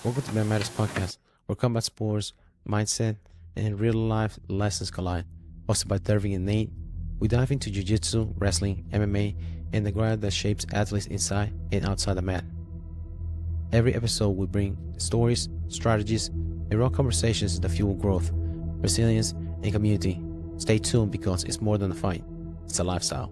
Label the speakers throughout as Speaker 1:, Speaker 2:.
Speaker 1: Welcome to Man Matters Podcast, where combat sports, mindset, and real life lessons collide. Hosted by Dervin and Nate, we dive into Jiu-Jitsu, wrestling, MMA, and the grind that shapes athletes inside and outside the mat. Every episode we bring stories, strategies, and raw conversations that fuel growth, resilience, and community. Stay tuned because it's more than a fight, it's a lifestyle.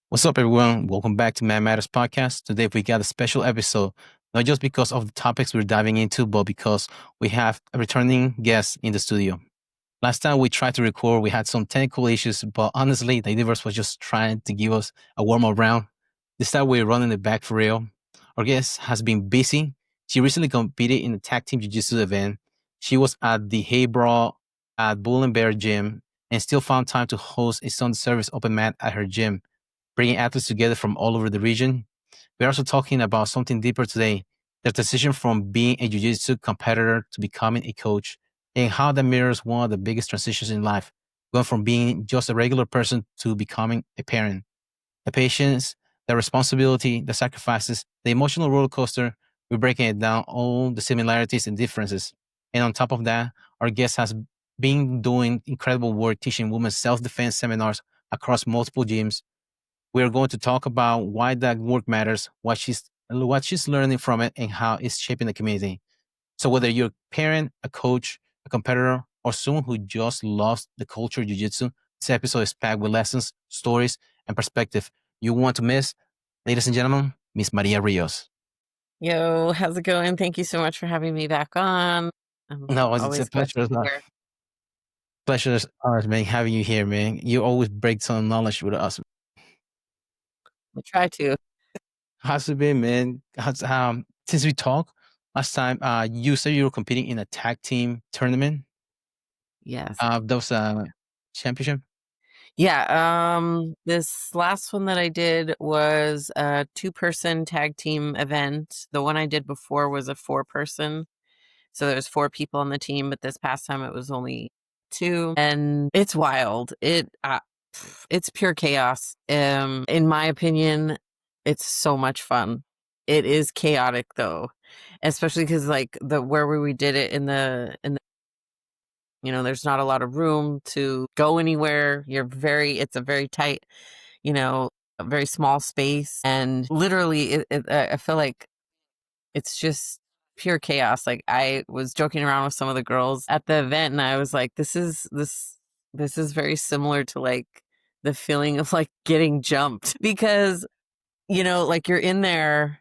Speaker 1: What's up, everyone? Welcome back to Man Matters Podcast. Today we got a special episode, not just because of the topics we're diving into, but because we have a returning guest in the studio. Last time we tried to record, we had some technical issues, but honestly, the universe was just trying to give us a warm-up round. This time we're running it back for real. Our guest has been busy. She recently competed in a tag team jiu-jitsu event. She was at the Hey Brawl at Bull and Bear Gym and still found time to host a Sunday service open mat at her gym, bringing athletes together from all over the region. We're also talking about something deeper today, the transition from being a jiu-jitsu competitor to becoming a coach, and how that mirrors one of the biggest transitions in life, going from being just a regular person to becoming a parent. The patience, the responsibility, the sacrifices, the emotional roller coaster, we're breaking it down, all the similarities and differences. And on top of that, our guest has been doing incredible work teaching women self-defense seminars across multiple gyms. We are going to talk about why that work matters, what she's learning from it, and how it's shaping the community. So whether you're a parent, a coach, a competitor, or someone who just loves the culture of jiu-jitsu, this episode is packed with lessons, stories, and perspective you want to miss. Ladies and gentlemen, Miss Maria Rios.
Speaker 2: Yo, how's it going? Thank you so much for having me back on.
Speaker 1: No, it's a pleasure. Pleasure is ours, man, having you here, man. You always break some knowledge with us.
Speaker 2: I try to.
Speaker 1: How's it been, man? Since we talked last time, you said you were competing in a tag team tournament.
Speaker 2: Yes.
Speaker 1: That was a championship.
Speaker 2: Yeah. This last one that I did was a 2-person tag team event. The one I did before was a 4-person. So there's 4 people on the team, but this past time it was only 2. And it's wild. It's pure chaos. In my opinion, it's so much fun. It is chaotic though, especially because like where we did it in the there's not a lot of room to go anywhere. It's a very tight, a very small space, and literally I feel like it's just pure chaos. Like I was joking around with some of the girls at the event and I was like, this is very similar to like the feeling of like getting jumped because, like you're in there,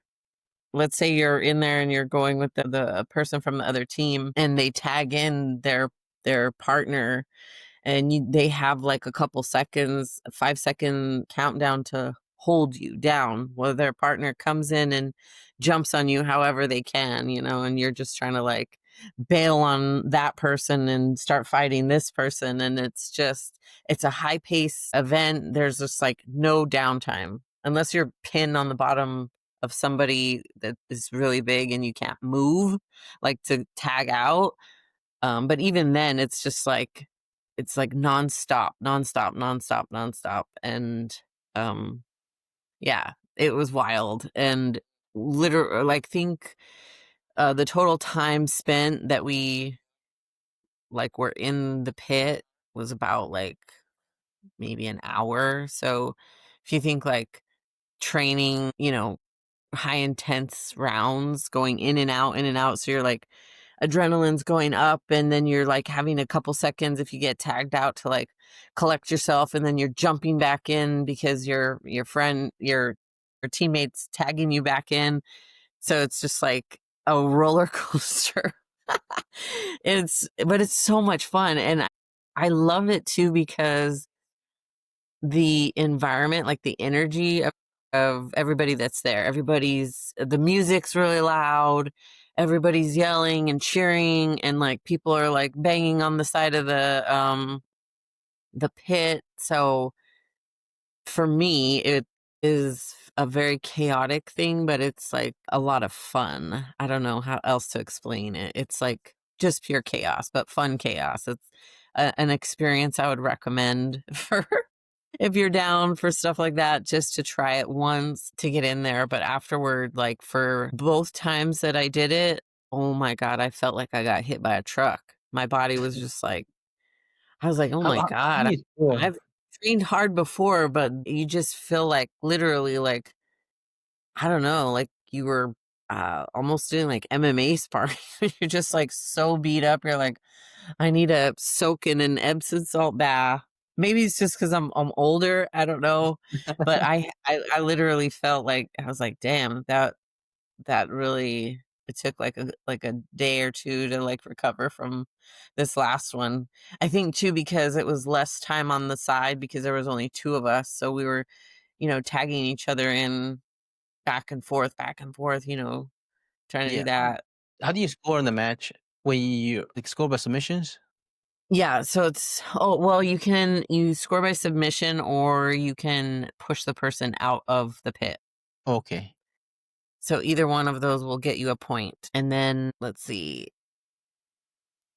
Speaker 2: let's say you're in there and you're going with the person from the other team and they tag in their partner and they have like a couple seconds, a 5-second countdown to hold you down while their partner comes in and jumps on you however they can, and you're just trying to like bail on that person and start fighting this person. And it's a high pace event. There's just like no downtime unless you're pinned on the bottom of somebody that is really big and you can't move, like to tag out. But even then it's just like, it's like nonstop. And, yeah, it was wild. And literally, like, think, the total time spent that we like were in the pit was about like maybe an hour. So if you think like training, high intense rounds going in and out. So you're like, adrenaline's going up and then you're like having a couple seconds if you get tagged out to like collect yourself, and then you're jumping back in because your teammates tagging you back in. So it's just like a roller coaster. But it's so much fun, and I love it too because the environment, like the energy of of everybody that's there. The music's really loud, everybody's yelling and cheering, and like people are like banging on the side of the pit. So for me, it is a very chaotic thing, but it's like a lot of fun. I don't know how else to explain it. It's like just pure chaos, but fun chaos. It's an experience I would recommend for if you're down for stuff like that, just to try it once to get in there. But afterward, like for both times that I did it, oh my God, I felt like I got hit by a truck. My body was just like, I was like, "Oh my
Speaker 1: How
Speaker 2: God,
Speaker 1: do you score?
Speaker 2: I've trained hard before," but you just feel like literally like, I don't know, like you were, almost doing like MMA sparring. You're just like so beat up. You're like, "I need to soak in an Epsom salt bath." Maybe it's just because 'cause I'm older, I don't know, but I literally felt like I was like, "Damn, that really." It took like a day or 2 to, like, recover from this last one. I think too because it was less time on the side because there was only 2 of us, so we were, tagging each other in back and forth, trying to do
Speaker 1: Yeah.
Speaker 2: that.
Speaker 1: How do you score in the match? When you like score by submissions?
Speaker 2: Yeah, so well, you score by submission or you can push the person out of the pit.
Speaker 1: Okay.
Speaker 2: So either one of those will get you a point, and then, let's see,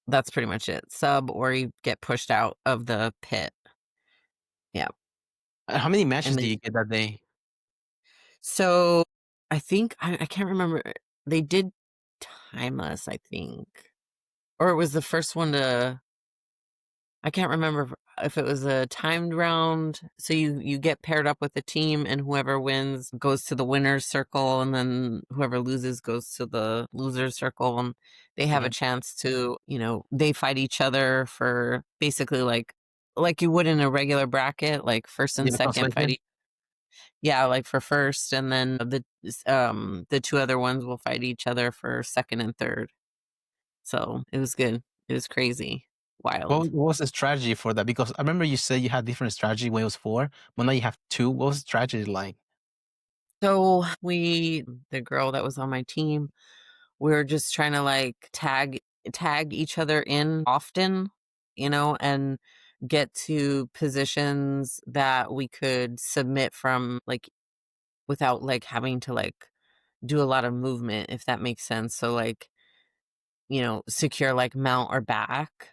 Speaker 2: that's pretty much it. Sub or you get pushed out of the pit. Yeah.
Speaker 1: How many
Speaker 2: And
Speaker 1: matches do
Speaker 2: then
Speaker 1: you get that day?
Speaker 2: so I think I can't remember. They did time us, I think. Or it was the first one to I can't remember if it was a timed round. So you get paired up with a team and whoever wins goes to the winner's circle and then whoever loses goes to the loser's circle and they have a
Speaker 1: Mhm.
Speaker 2: chance to, they fight each other for basically like you would in a regular bracket, like first and
Speaker 1: Yeah,
Speaker 2: second fight
Speaker 1: consolation?
Speaker 2: yeah, like for first and then the two other ones will fight each other for second and third. So it was good. It was crazy. Wild.
Speaker 1: What was the strategy for that? Because I remember you said you had different strategy when it was 4, but now you have 2. What was the strategy like?
Speaker 2: So the girl that was on my team, we were just trying to like tag each other in often, and get to positions that we could submit from like without like having to like do a lot of movement, if that makes sense. So like, secure like mount or back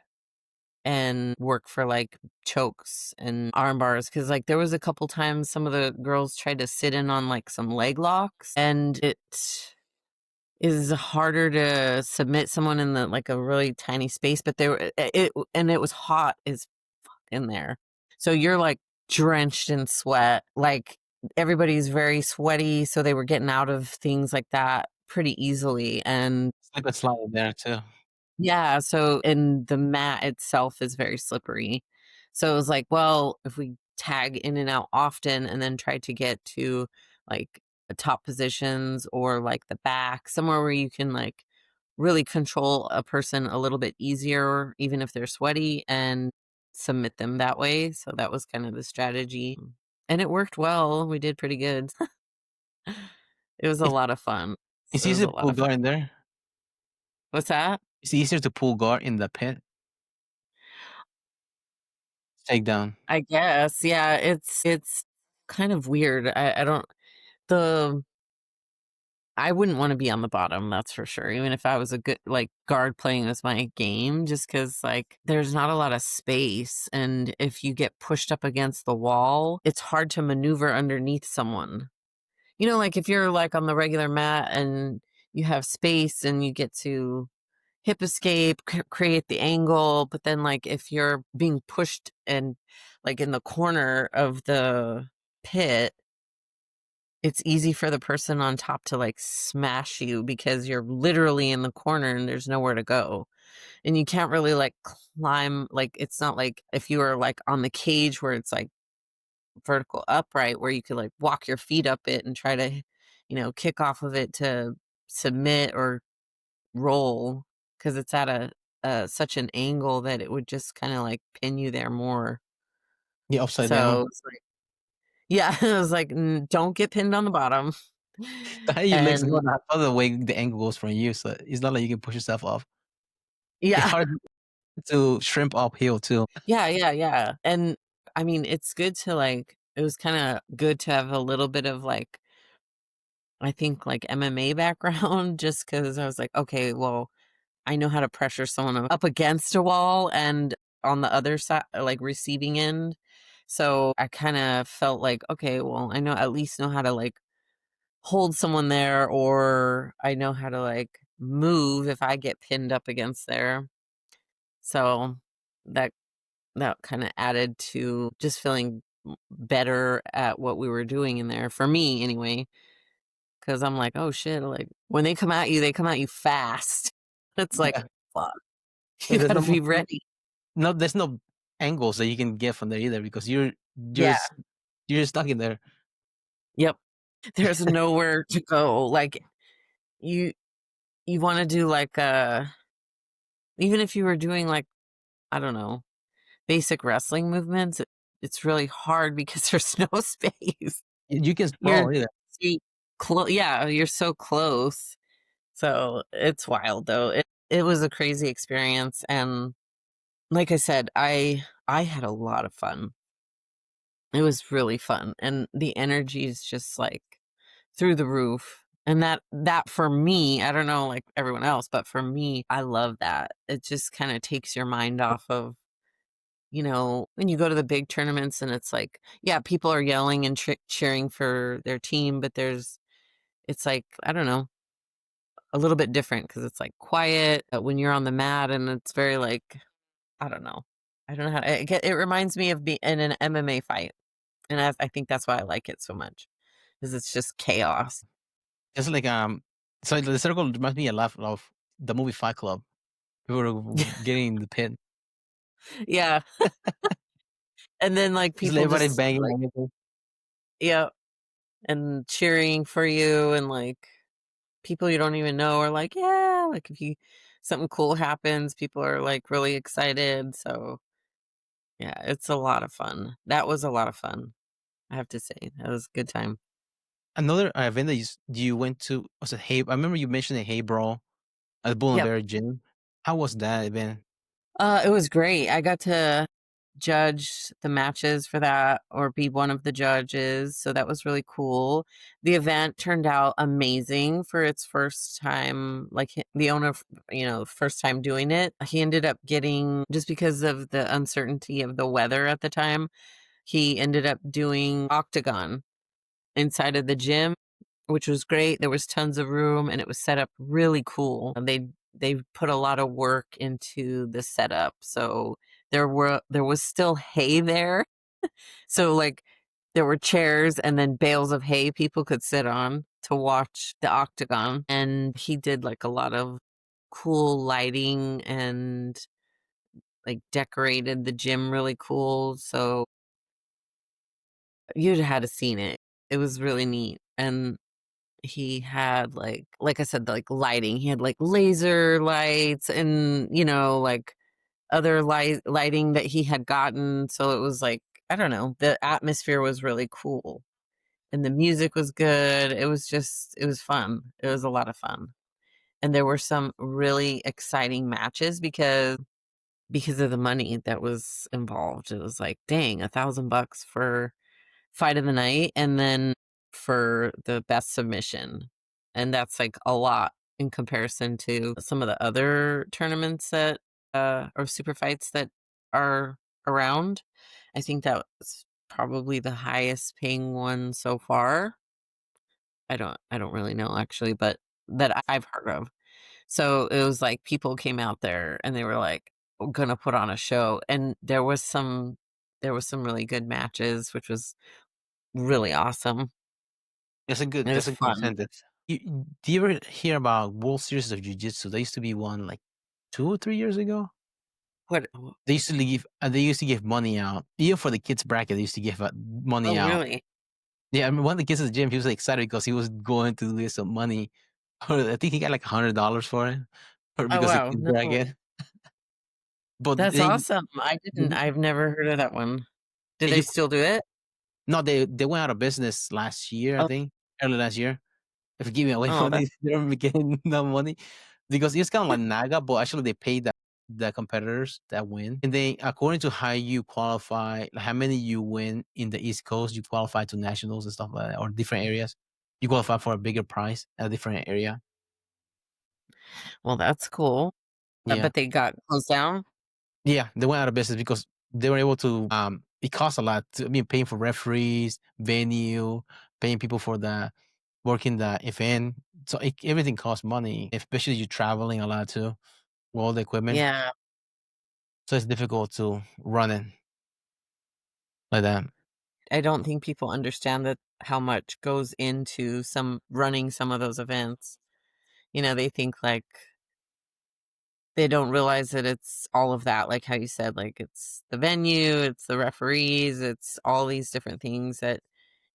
Speaker 2: and work for like chokes and arm bars because like there was a couple times some of the girls tried to sit in on like some leg locks and it is harder to submit someone in the like a really tiny space but it was hot as fuck in there so you're like drenched in sweat like everybody's very sweaty so they were getting out of things like that pretty easily and
Speaker 1: Slip and slide there too.
Speaker 2: yeah, so and the mat itself is very slippery. So it was like, well, if we tag in and out often and then try to get to like the top positions or like the back, somewhere where you can like really control a person a little bit easier, even if they're sweaty, and submit them that way. So that was kind of the strategy. And it worked well. We did pretty good. It was a
Speaker 1: It's
Speaker 2: lot of fun.
Speaker 1: it's
Speaker 2: It was
Speaker 1: easy
Speaker 2: a
Speaker 1: to
Speaker 2: lot
Speaker 1: pull
Speaker 2: of fun.
Speaker 1: guard in there?
Speaker 2: What's that?
Speaker 1: It's easier to pull guard in the pit? Takedown.
Speaker 2: I guess, yeah, it's kind of weird. I don't the I wouldn't wanna be on the bottom, that's for sure, even if I was a good, like, guard playing as my game, just because like, there's not a lot of space, and if you get pushed up against the wall, it's hard to maneuver underneath someone. Like, if you're, like, on the regular mat and you have space and you get to hip escape, create the angle. But then, like, if you're being pushed and like in the corner of the pit, it's easy for the person on top to like smash you because you're literally in the corner and there's nowhere to go. And you can't really like climb. Like, it's not like if you were like on the cage where it's like vertical upright, where you could like walk your feet up it and try to, kick off of it to submit or roll because it's at such an angle that it would just kinda, like, pin you there more.
Speaker 1: Yeah, upside
Speaker 2: So,
Speaker 1: down.
Speaker 2: it's like Yeah, I was like, Don't get pinned on the bottom."
Speaker 1: Your legs
Speaker 2: And
Speaker 1: going out the way the angle goes from you, so it's not like you can push yourself off. It's
Speaker 2: yeah.
Speaker 1: hard to shrimp uphill too.
Speaker 2: Yeah, yeah, yeah, and, I mean, it's good to, like it was kinda good to have a little bit of, like, I think, like, MMA background just because I was like, "Okay, well, I know how to pressure someone up against a wall and on the other side, like, receiving end." So, I kinda felt like, "Okay, well, I know at least know how to, like, hold someone there, or I know how to, like, move if I get pinned up against there." So, that that kinda added to just feeling better at what we were doing in there, for me anyway, because 'cause I'm like, "Oh, shit," like, when they come at you, they come at you fast. It's like,
Speaker 1: Yeah,
Speaker 2: "Fuck."
Speaker 1: yeah,
Speaker 2: You gotta be ready.
Speaker 1: there's no angles that you can get from there either because
Speaker 2: Yeah.
Speaker 1: you're stuck in there.
Speaker 2: Yep. There's nowhere to go, like, you you wanna do, like, even if you were doing, like, I don't know, basic wrestling movements, it's really hard because there's no space.
Speaker 1: You can
Speaker 2: You're
Speaker 1: sprawl either.
Speaker 2: see yeah, you're so close. So, it's wild, though. It was a crazy experience, and like I said, I had a lot of fun. It was really fun, and the energy is just, like, through the roof, and that for me, I don't know, like, everyone else, but for me, I love that. It just kinda takes your mind off of, when you go to the big tournaments and it's like, yeah, people are yelling and cheering for their team, but it's like, I don't know, a little bit different because it's, like, quiet, when you're on the mat, and it's very, like, I don't know. I don't know how it reminds me of being in an MMA fight, and I think that's why I like it so much, 'cause it's just chaos.
Speaker 1: It's like, so the circle reminds me a lot of the movie Fight Club. People were getting in the pit.
Speaker 2: Yeah, and then, like,
Speaker 1: Just
Speaker 2: people
Speaker 1: everybody
Speaker 2: just,
Speaker 1: banging
Speaker 2: like
Speaker 1: on everything.
Speaker 2: yeah, and cheering for you, and, like, people you don't even know are like, "Yeah," like, if you something cool happens, people are, like, really excited, so, yeah, it's a lot of fun. That was a lot of fun, I have to say. That was a good time.
Speaker 1: Another event that you went to was a Hey I remember you mentioned a Hey Brawl at Bull and
Speaker 2: Yep.
Speaker 1: Bear Gym. How was that event?
Speaker 2: It was great. I got to judge the matches for that or be one of the judges, so that was really cool. The event turned out amazing for its first time, like, the owner, first time doing it. He ended up getting, just because of the uncertainty of the weather at the time, he ended up doing octagon inside of the gym, which was great. There was tons of room and it was set up really cool. They put a lot of work into the setup. So there was still hay there. So, like, there were chairs and then bales of hay people could sit on to watch the octagon. And he did, like, a lot of cool lighting and, like, decorated the gym really cool. So you'd had to seen it. It was really neat. And he had, like I said, like, lighting. He had, like, laser lights and, like, other lighting that he had gotten, so it was, like, I don't know, the atmosphere was really cool, and the music was good. It was fun. It was a lot of fun, and there were some really exciting matches because of the money that was involved. It was like, "Dang, $1,000 for fight of the night, and then for the best submission." And that's, like, a lot in comparison to some of the other tournaments that, or super fights that are around. I think that was probably the highest paying one so far. I don't really know actually, but that I've heard of. So it was like people came out there and they were like gonna put on a show, and there was some really good matches, which was really awesome. It was
Speaker 1: That's a good
Speaker 2: fun.
Speaker 1: incentive. Do you ever hear about World Series of Jiu-Jitsu? There used to be one, like, 2 or 3 years ago.
Speaker 2: What
Speaker 1: They used to give money out. Even for the kids bracket, they used to give, money
Speaker 2: Oh,
Speaker 1: out.
Speaker 2: really?
Speaker 1: Yeah, I mean, one of the kids at the gym, he was excited because he was going to lose some money. I think he got, like, $100 for it, or
Speaker 2: Oh,
Speaker 1: because the
Speaker 2: wow.
Speaker 1: kids
Speaker 2: No.
Speaker 1: bracket. But
Speaker 2: That's awesome.
Speaker 1: they
Speaker 2: I've never heard of that one. Do they
Speaker 1: you
Speaker 2: still do it?
Speaker 1: No, they went out of business last year, I
Speaker 2: Oh,
Speaker 1: think, early last year. If you give me away
Speaker 2: oh,
Speaker 1: money,
Speaker 2: that's
Speaker 1: they don't be getting no money because it's kind of like Naga, but actually they pay the competitors that win, and then according to how you qualify, like how many you win in the East Coast, you qualify to nationals and stuff like that, or different areas. You qualify for a bigger prize at a different area.
Speaker 2: well, that's cool.
Speaker 1: Yeah.
Speaker 2: But they got closed down?
Speaker 1: Yeah, they went out of business because they were able to. It costs a lot. I mean, paying for referees, venue, paying people for the working the event. So everything costs money, especially you traveling a lot too with all the equipment.
Speaker 2: Yeah,
Speaker 1: So it's difficult to run it like that.
Speaker 2: I don't think people understand that how much goes into some running some of those events. They think, like, they don't realize that it's all of that, like how you said, like, it's the venue, it's the referees, it's all these different things that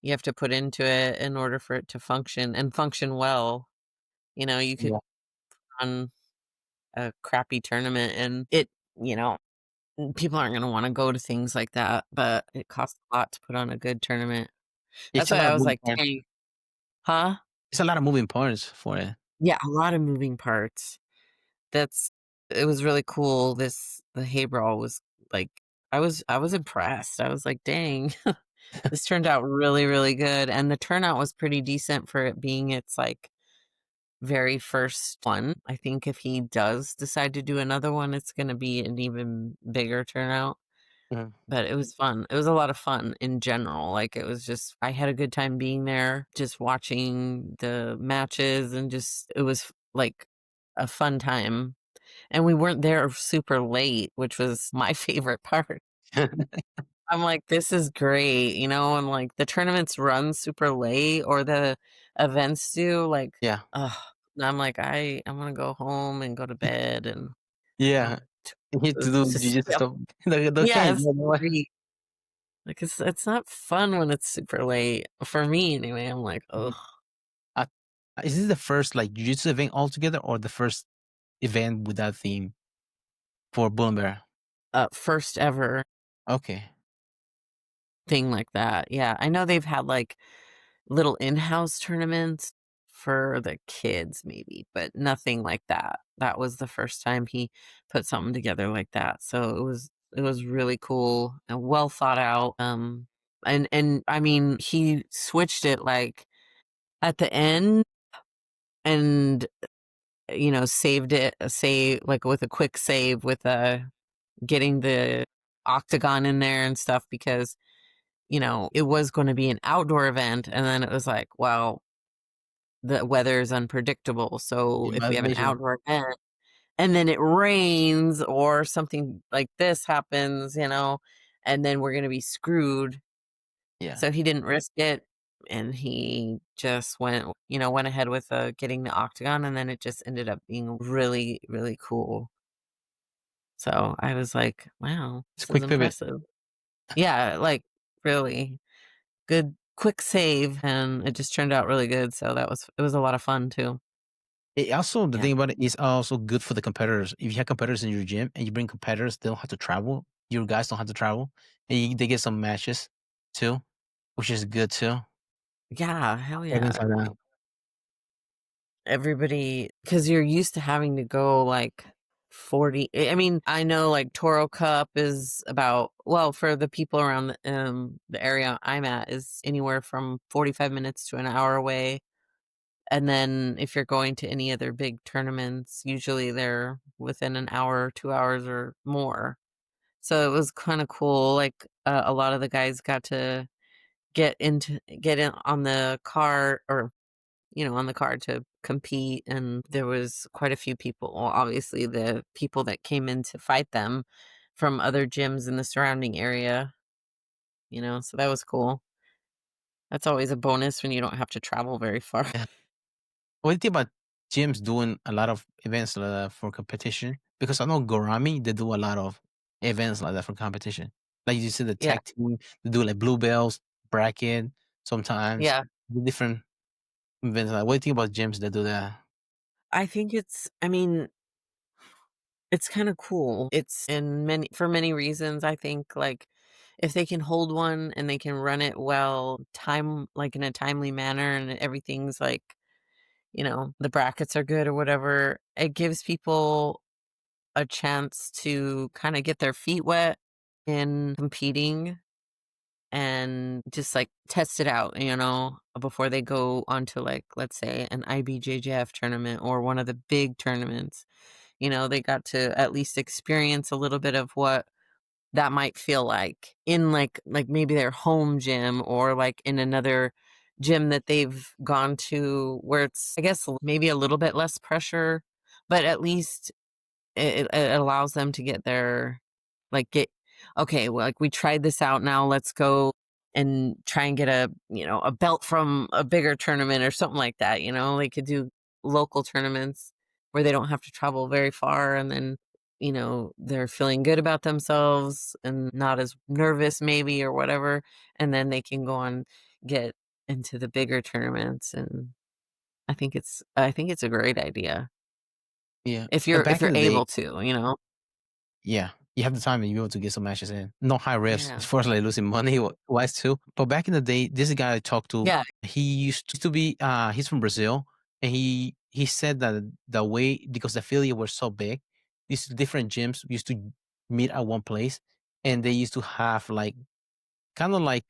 Speaker 2: you have to put into it in order for it to function and function well. You could
Speaker 1: Yeah,
Speaker 2: run a crappy tournament and you know, people aren't gonna wanna go to things like that, but it costs a lot to put on a good tournament.
Speaker 1: it's
Speaker 2: That's
Speaker 1: a
Speaker 2: why
Speaker 1: lot
Speaker 2: I
Speaker 1: of
Speaker 2: was
Speaker 1: moving
Speaker 2: like,
Speaker 1: parts.
Speaker 2: "Dang." Huh?
Speaker 1: It's a lot of moving parts for it.
Speaker 2: Yeah, a lot of moving parts. That's It was really cool. The hay brawl was like, I was impressed. I was like, "Dang, this turned out really, really good," and the turnout was pretty decent for it being its, like, very first one. I think if he does decide to do another one, it's gonna be an even bigger turnout,
Speaker 1: Mhm.
Speaker 2: but it was fun. It was a lot of fun in general. Like, it was just I had a good time being there, just watching the matches, and just it was, like, a fun time. And we weren't there super late, which was my favorite part. I'm like, "This is great," and, like, the tournaments run super late or the events do, like,
Speaker 1: Yeah,
Speaker 2: ugh, and I'm like, "I wanna go home and go to bed and,
Speaker 1: yeah.
Speaker 2: t
Speaker 1: You need to do
Speaker 2: just
Speaker 1: jiu-jitsu
Speaker 2: stay up."
Speaker 1: stuff. They
Speaker 2: Yeah,
Speaker 1: can't.
Speaker 2: it's great. Like, it's not fun when it's super late. For me, anyway, I'm like, "Ugh."
Speaker 1: Uh, is this the first like jiu-jitsu event altogether, or the first event with that theme for Bull and Bear?
Speaker 2: First ever
Speaker 1: Okay.
Speaker 2: thing like that. Yeah, I know they've had, like, little in-house tournaments for the kids maybe, but nothing like that. That was the first time he put something together like that. So it was really cool and well thought out. And I mean, he switched it, like, at the end and saved it, save, like, with a quick save with getting the octagon in there and stuff because it was going to be an outdoor event, and then it was like, well, the weather is unpredictable. So if we have an
Speaker 1: Motivation.
Speaker 2: outdoor event and then it rains or something like this happens, and then we're going to be screwed.
Speaker 1: Yeah.
Speaker 2: So he didn't risk it. And he just went ahead with getting the octagon. And then it just ended up being really, really cool. So I was like, wow,
Speaker 1: It's a
Speaker 2: this is
Speaker 1: quick pivot.
Speaker 2: impressive. Yeah, like, really good, quick save. And it just turned out really good. So it was a lot of fun too.
Speaker 1: It also the
Speaker 2: Yeah.
Speaker 1: thing about it is also good for the competitors. If you have competitors in your gym and you bring competitors, they don't have to travel. Your guys don't have to travel, and they get some matches too, which is good too.
Speaker 2: Yeah, hell
Speaker 1: Events
Speaker 2: yeah.
Speaker 1: like that.
Speaker 2: Everybody, because you're used to having to go, like, 40. I mean, I know, like, Toro Cup is about, well, for the people around the area I'm at, is anywhere from 45 minutes to an hour away. And then if you're going to any other big tournaments, usually they're within an hour, 2 hours or more. So it was kinda cool, like, a lot of the guys got to get in on the car, or on the card to compete, and there was quite a few people. Well, obviously, the people that came in to fight them from other gyms in the surrounding area, so that was cool. That's always a bonus when you don't have to travel very far.
Speaker 1: Yeah. What do you think about gyms doing a lot of events like that for competition? Because I know Gorami, they do a lot of events like that for competition. Like you said, the
Speaker 2: Yeah,
Speaker 1: tag team, they do like blue bells, bracket, sometimes
Speaker 2: yeah.
Speaker 1: different events. Like, what do you think about gyms that do that?
Speaker 2: I mean, it's kinda cool. It's in many for many reasons, I think, like, if they can hold one and they can run it well, time like in a timely manner and everything's like, the brackets are good or whatever, it gives people a chance to kind of get their feet wet in competing and just like test it out, before they go onto like, let's say, an IBJJF tournament or one of the big tournaments. They got to at least experience a little bit of what that might feel like in like maybe their home gym or like in another gym that they've gone to where it's, I guess, maybe a little bit less pressure, but at least it allows them to get their get okay, well, like we tried this out, now let's go and try and get a belt from a bigger tournament or something like that. They could do local tournaments where they don't have to travel very far, and then they're feeling good about themselves and not as nervous maybe or whatever, and then they can go on, get into the bigger tournaments. And I think it's a great idea
Speaker 1: Yeah.
Speaker 2: if
Speaker 1: And
Speaker 2: you're if
Speaker 1: back in
Speaker 2: you're
Speaker 1: the day,
Speaker 2: able to.
Speaker 1: yeah, you have the time and you're able to get some matches in. No high risk
Speaker 2: Yeah.
Speaker 1: as far as like losing money wise too. But back in the day, this guy I talked to,
Speaker 2: Yeah.
Speaker 1: he used to be he's from Brazil, and he said that the way, because the affiliate were so big, these different gyms used to meet at one place, and they used to have like kind of like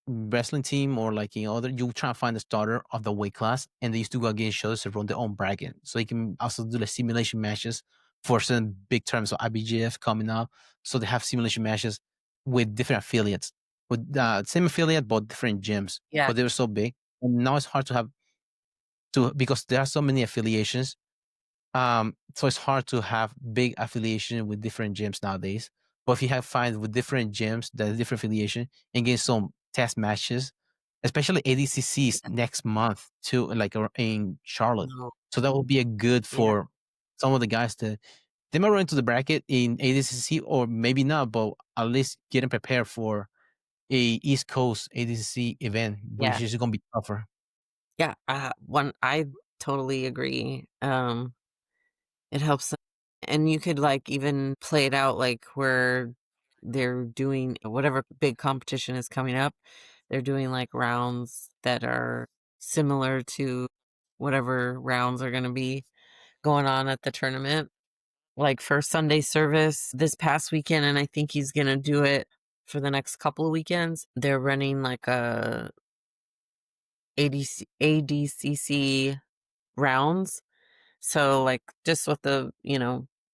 Speaker 1: wrestling team, or like other, you try to find the starter of the weight class, and they used to go against each other to run their own bracket, so you can also do the simulation matches for certain big terms. So IBGF coming up, so they have simulation matches with different affiliates, with same affiliate but different gyms,
Speaker 2: Yeah.
Speaker 1: but they were so big, and now it's hard to have to, because there are so many affiliations. So it's hard to have big affiliation with different gyms nowadays. But if you have find with different gyms that have different affiliation and get some test matches, especially ADCCs next month too, like in Charlotte.
Speaker 2: No.
Speaker 1: So that will be a good
Speaker 2: Yeah.
Speaker 1: for some of the guys to, they might run into the bracket in ADCC or maybe not, but at least getting prepared for a East Coast ADCC event,
Speaker 2: Yeah.
Speaker 1: which is going to be tougher.
Speaker 2: Yeah. I totally agree. It helps, and you could like even play it out like where they're doing whatever big competition is coming up. They're doing like rounds that are similar to whatever rounds are going to be going on at the tournament. Like for Sunday service this past weekend, and I think he's going to do it for the next couple of weekends. They're running like a ADCC rounds. So, like, just with the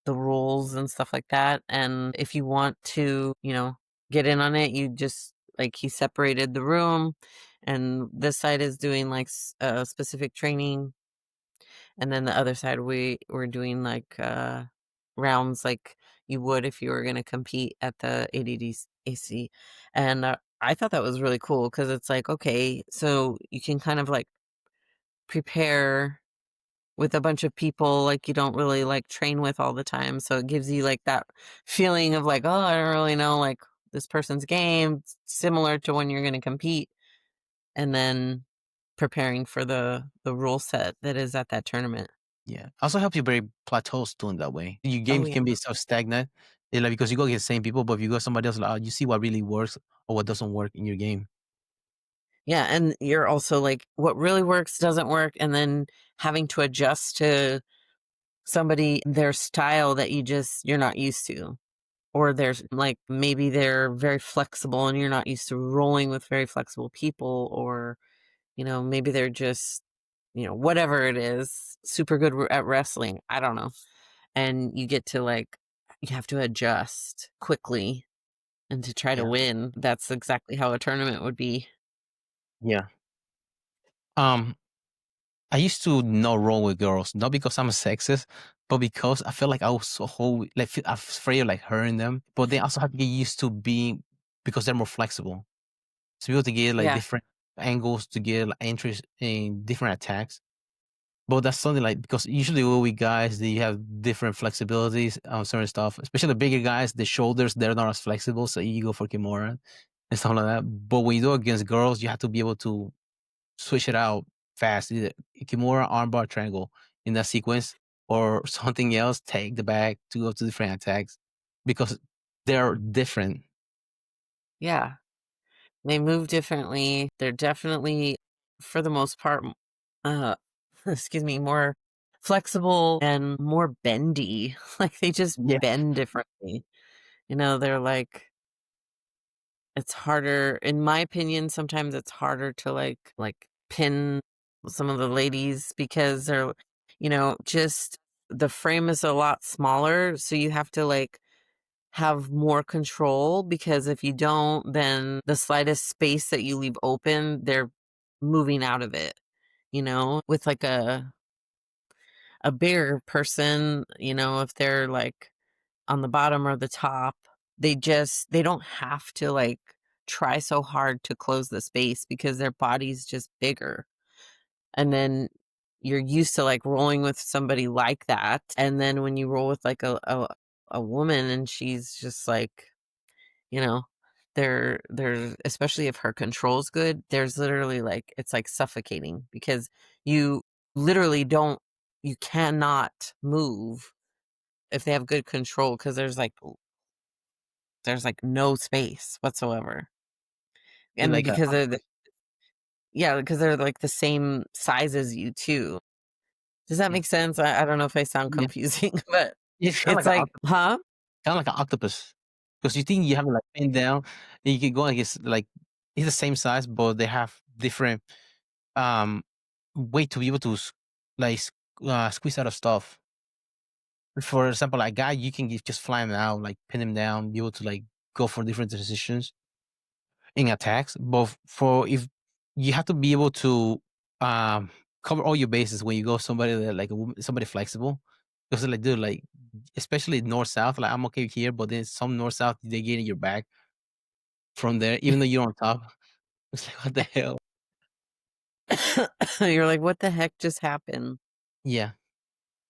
Speaker 2: rules and stuff like that, and if you want to, get in on it, you just like, he separated the room, and this side is doing, like, specific training, and then the other side, we're doing, like, rounds like you would if you were gonna compete at the ADDAC, and, I thought that was really cool because it's like, okay, so you can kind of, like, prepare with a bunch of people, like, you don't really, like, train with all the time, so it gives you, like, that feeling of, like, "Oh, I don't really know, like, this person's game," similar to when you're gonna compete, and then preparing for the rule set that is at that tournament.
Speaker 1: Yeah. Also help you break plateaus doing that way. Your
Speaker 2: Oh,
Speaker 1: game
Speaker 2: yeah.
Speaker 1: can be so stagnant. Like, because you go against the same people, but if you go somebody else, like, you see what really works or what doesn't work in your game.
Speaker 2: Yeah, and you're also, like, what really works doesn't work, and then having to adjust to somebody their style that you're not used to. Or there's like maybe they're very flexible and you're not used to rolling with very flexible people, or maybe they're just whatever it is, super good at wrestling, I don't know, and you get to like you have to adjust quickly and to try to
Speaker 1: Yeah.
Speaker 2: win. That's exactly how a tournament would be.
Speaker 1: Yeah. Um, I used to not roll with girls, not because I'm a sexist, but because I feel like I was so whole, like I'm afraid of like hurting them. But they also have to get used to being, because they're more flexible, to be able to get like
Speaker 2: Yeah.
Speaker 1: different angles to get like entries in different attacks. But that's something like, because usually with guys, they have different flexibilities on certain stuff, especially the bigger guys, the shoulders, they're not as flexible. So you go for Kimura and stuff like that. But when you do against girls, you have to be able to switch it out fast. Either Kimura, armbar, triangle in that sequence, or something else, take the back to go to different attacks, because they're different.
Speaker 2: Yeah. They move differently. They're definitely, for the most part, uh, excuse me, more flexible and more bendy. Like they just
Speaker 1: Yeah.
Speaker 2: bend differently. They're like, it's harder, in my opinion, sometimes it's harder to like pin some of the ladies because they're, just the frame is a lot smaller. So you have to like have more control because if you don't, then the slightest space that you leave open, they're moving out of it, with like a bigger person, if they're like on the bottom or the top, they don't have to like try so hard to close the space because their body's just bigger. And then you're used to like rolling with somebody like that. And then when you roll with like a woman and she's just like, you know, they're especially if her control's good, there's literally like it's like suffocating because you literally don't you cannot move if they have good control because there's like no space whatsoever.
Speaker 1: It's
Speaker 2: And
Speaker 1: like
Speaker 2: because they're yeah, because they're like the same size as you too. Does that make sense? I don't know if I sound
Speaker 1: yeah.
Speaker 2: confusing, but
Speaker 1: It's kind of
Speaker 2: it's
Speaker 1: like
Speaker 2: like, huh?
Speaker 1: an octopus, because you think you have it like pinned down, and you can go like it's the same size, but they have different um way to be able to like squeeze out of stuff. For example, like guy, you can just fly him out, like pin him down, be able to like go for different decisions in attacks. But for if you have to be able to um cover all your bases when you go somebody that like somebody flexible. Because like dude, like especially north south, like I'm okay here, but then some north south they get in your back from there, even though you're on top. It's like what the hell?
Speaker 2: You're like, what the heck just happened?
Speaker 1: Yeah,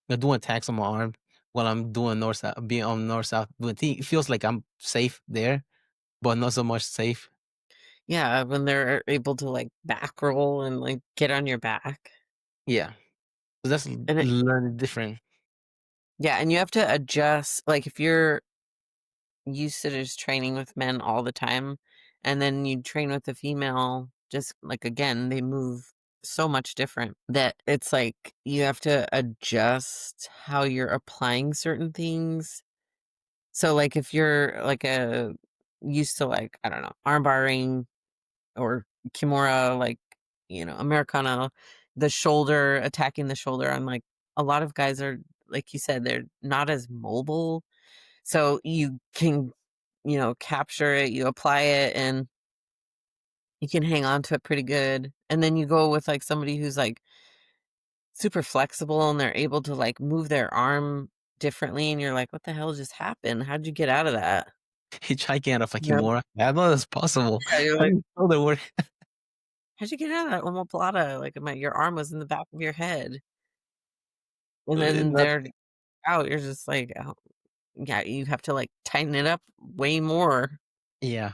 Speaker 1: they're doing attacks on my arm while I'm doing north south, being on north south. But it feels like I'm safe there, but not so much safe.
Speaker 2: Yeah, when they're able to like back roll and like get on your back.
Speaker 1: Yeah, so that's
Speaker 2: And
Speaker 1: learning different.
Speaker 2: yeah, and you have to adjust. Like if you're used to just training with men all the time, and then you train with a female, just like again, they move so much different that it's like you have to adjust how you're applying certain things. So like if you're like a used to like, I don't know, arm barring or Kimura, like, Americana, the shoulder, attacking the shoulder. I'm like, a lot of guys are, like you said, they're not as mobile. So you can, capture it, you apply it, and you can hang on to it pretty good. And then you go with like somebody who's like super flexible and they're able to like move their arm differently. And you're like, what the hell just happened? How'd you get out of that?
Speaker 1: Hitchhiking out of a
Speaker 2: You know?
Speaker 1: kimura. I know that's possible.
Speaker 2: Yeah, you're
Speaker 1: How
Speaker 2: like,
Speaker 1: do you know that word?
Speaker 2: how'd you get out of that omoplata? Like your arm was in the back of your head. And then
Speaker 1: Not
Speaker 2: they're out, you're just like, "Oh," yeah, you have to, like, tighten it up way more.
Speaker 1: yeah.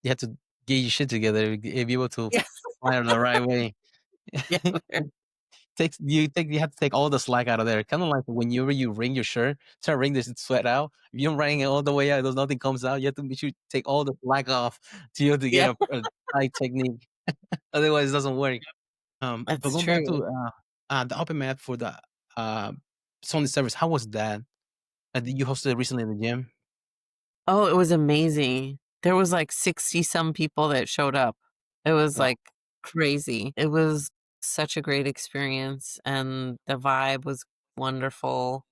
Speaker 1: You have to get your shit together, be able to
Speaker 2: Yeah,
Speaker 1: fly it the right way.
Speaker 2: yeah, there
Speaker 1: You have to take all the slack out of there. Kinda like whenever you wring your shirt, try to wring this sweat out. If you don't wring it all the way out, there's nothing comes out. You have to make sure you take all the slack off to be able to
Speaker 2: yeah,
Speaker 1: get a tight technique. Otherwise, it doesn't work. But
Speaker 2: that's
Speaker 1: going back to
Speaker 2: true.
Speaker 1: the open mat for the uh, Sony service, how was that? You hosted it recently in the gym?
Speaker 2: Oh, it was amazing. There was, like, 60 some people that showed up. It was,
Speaker 1: Wow.
Speaker 2: like, crazy. It was such a great experience, and the vibe was wonderful.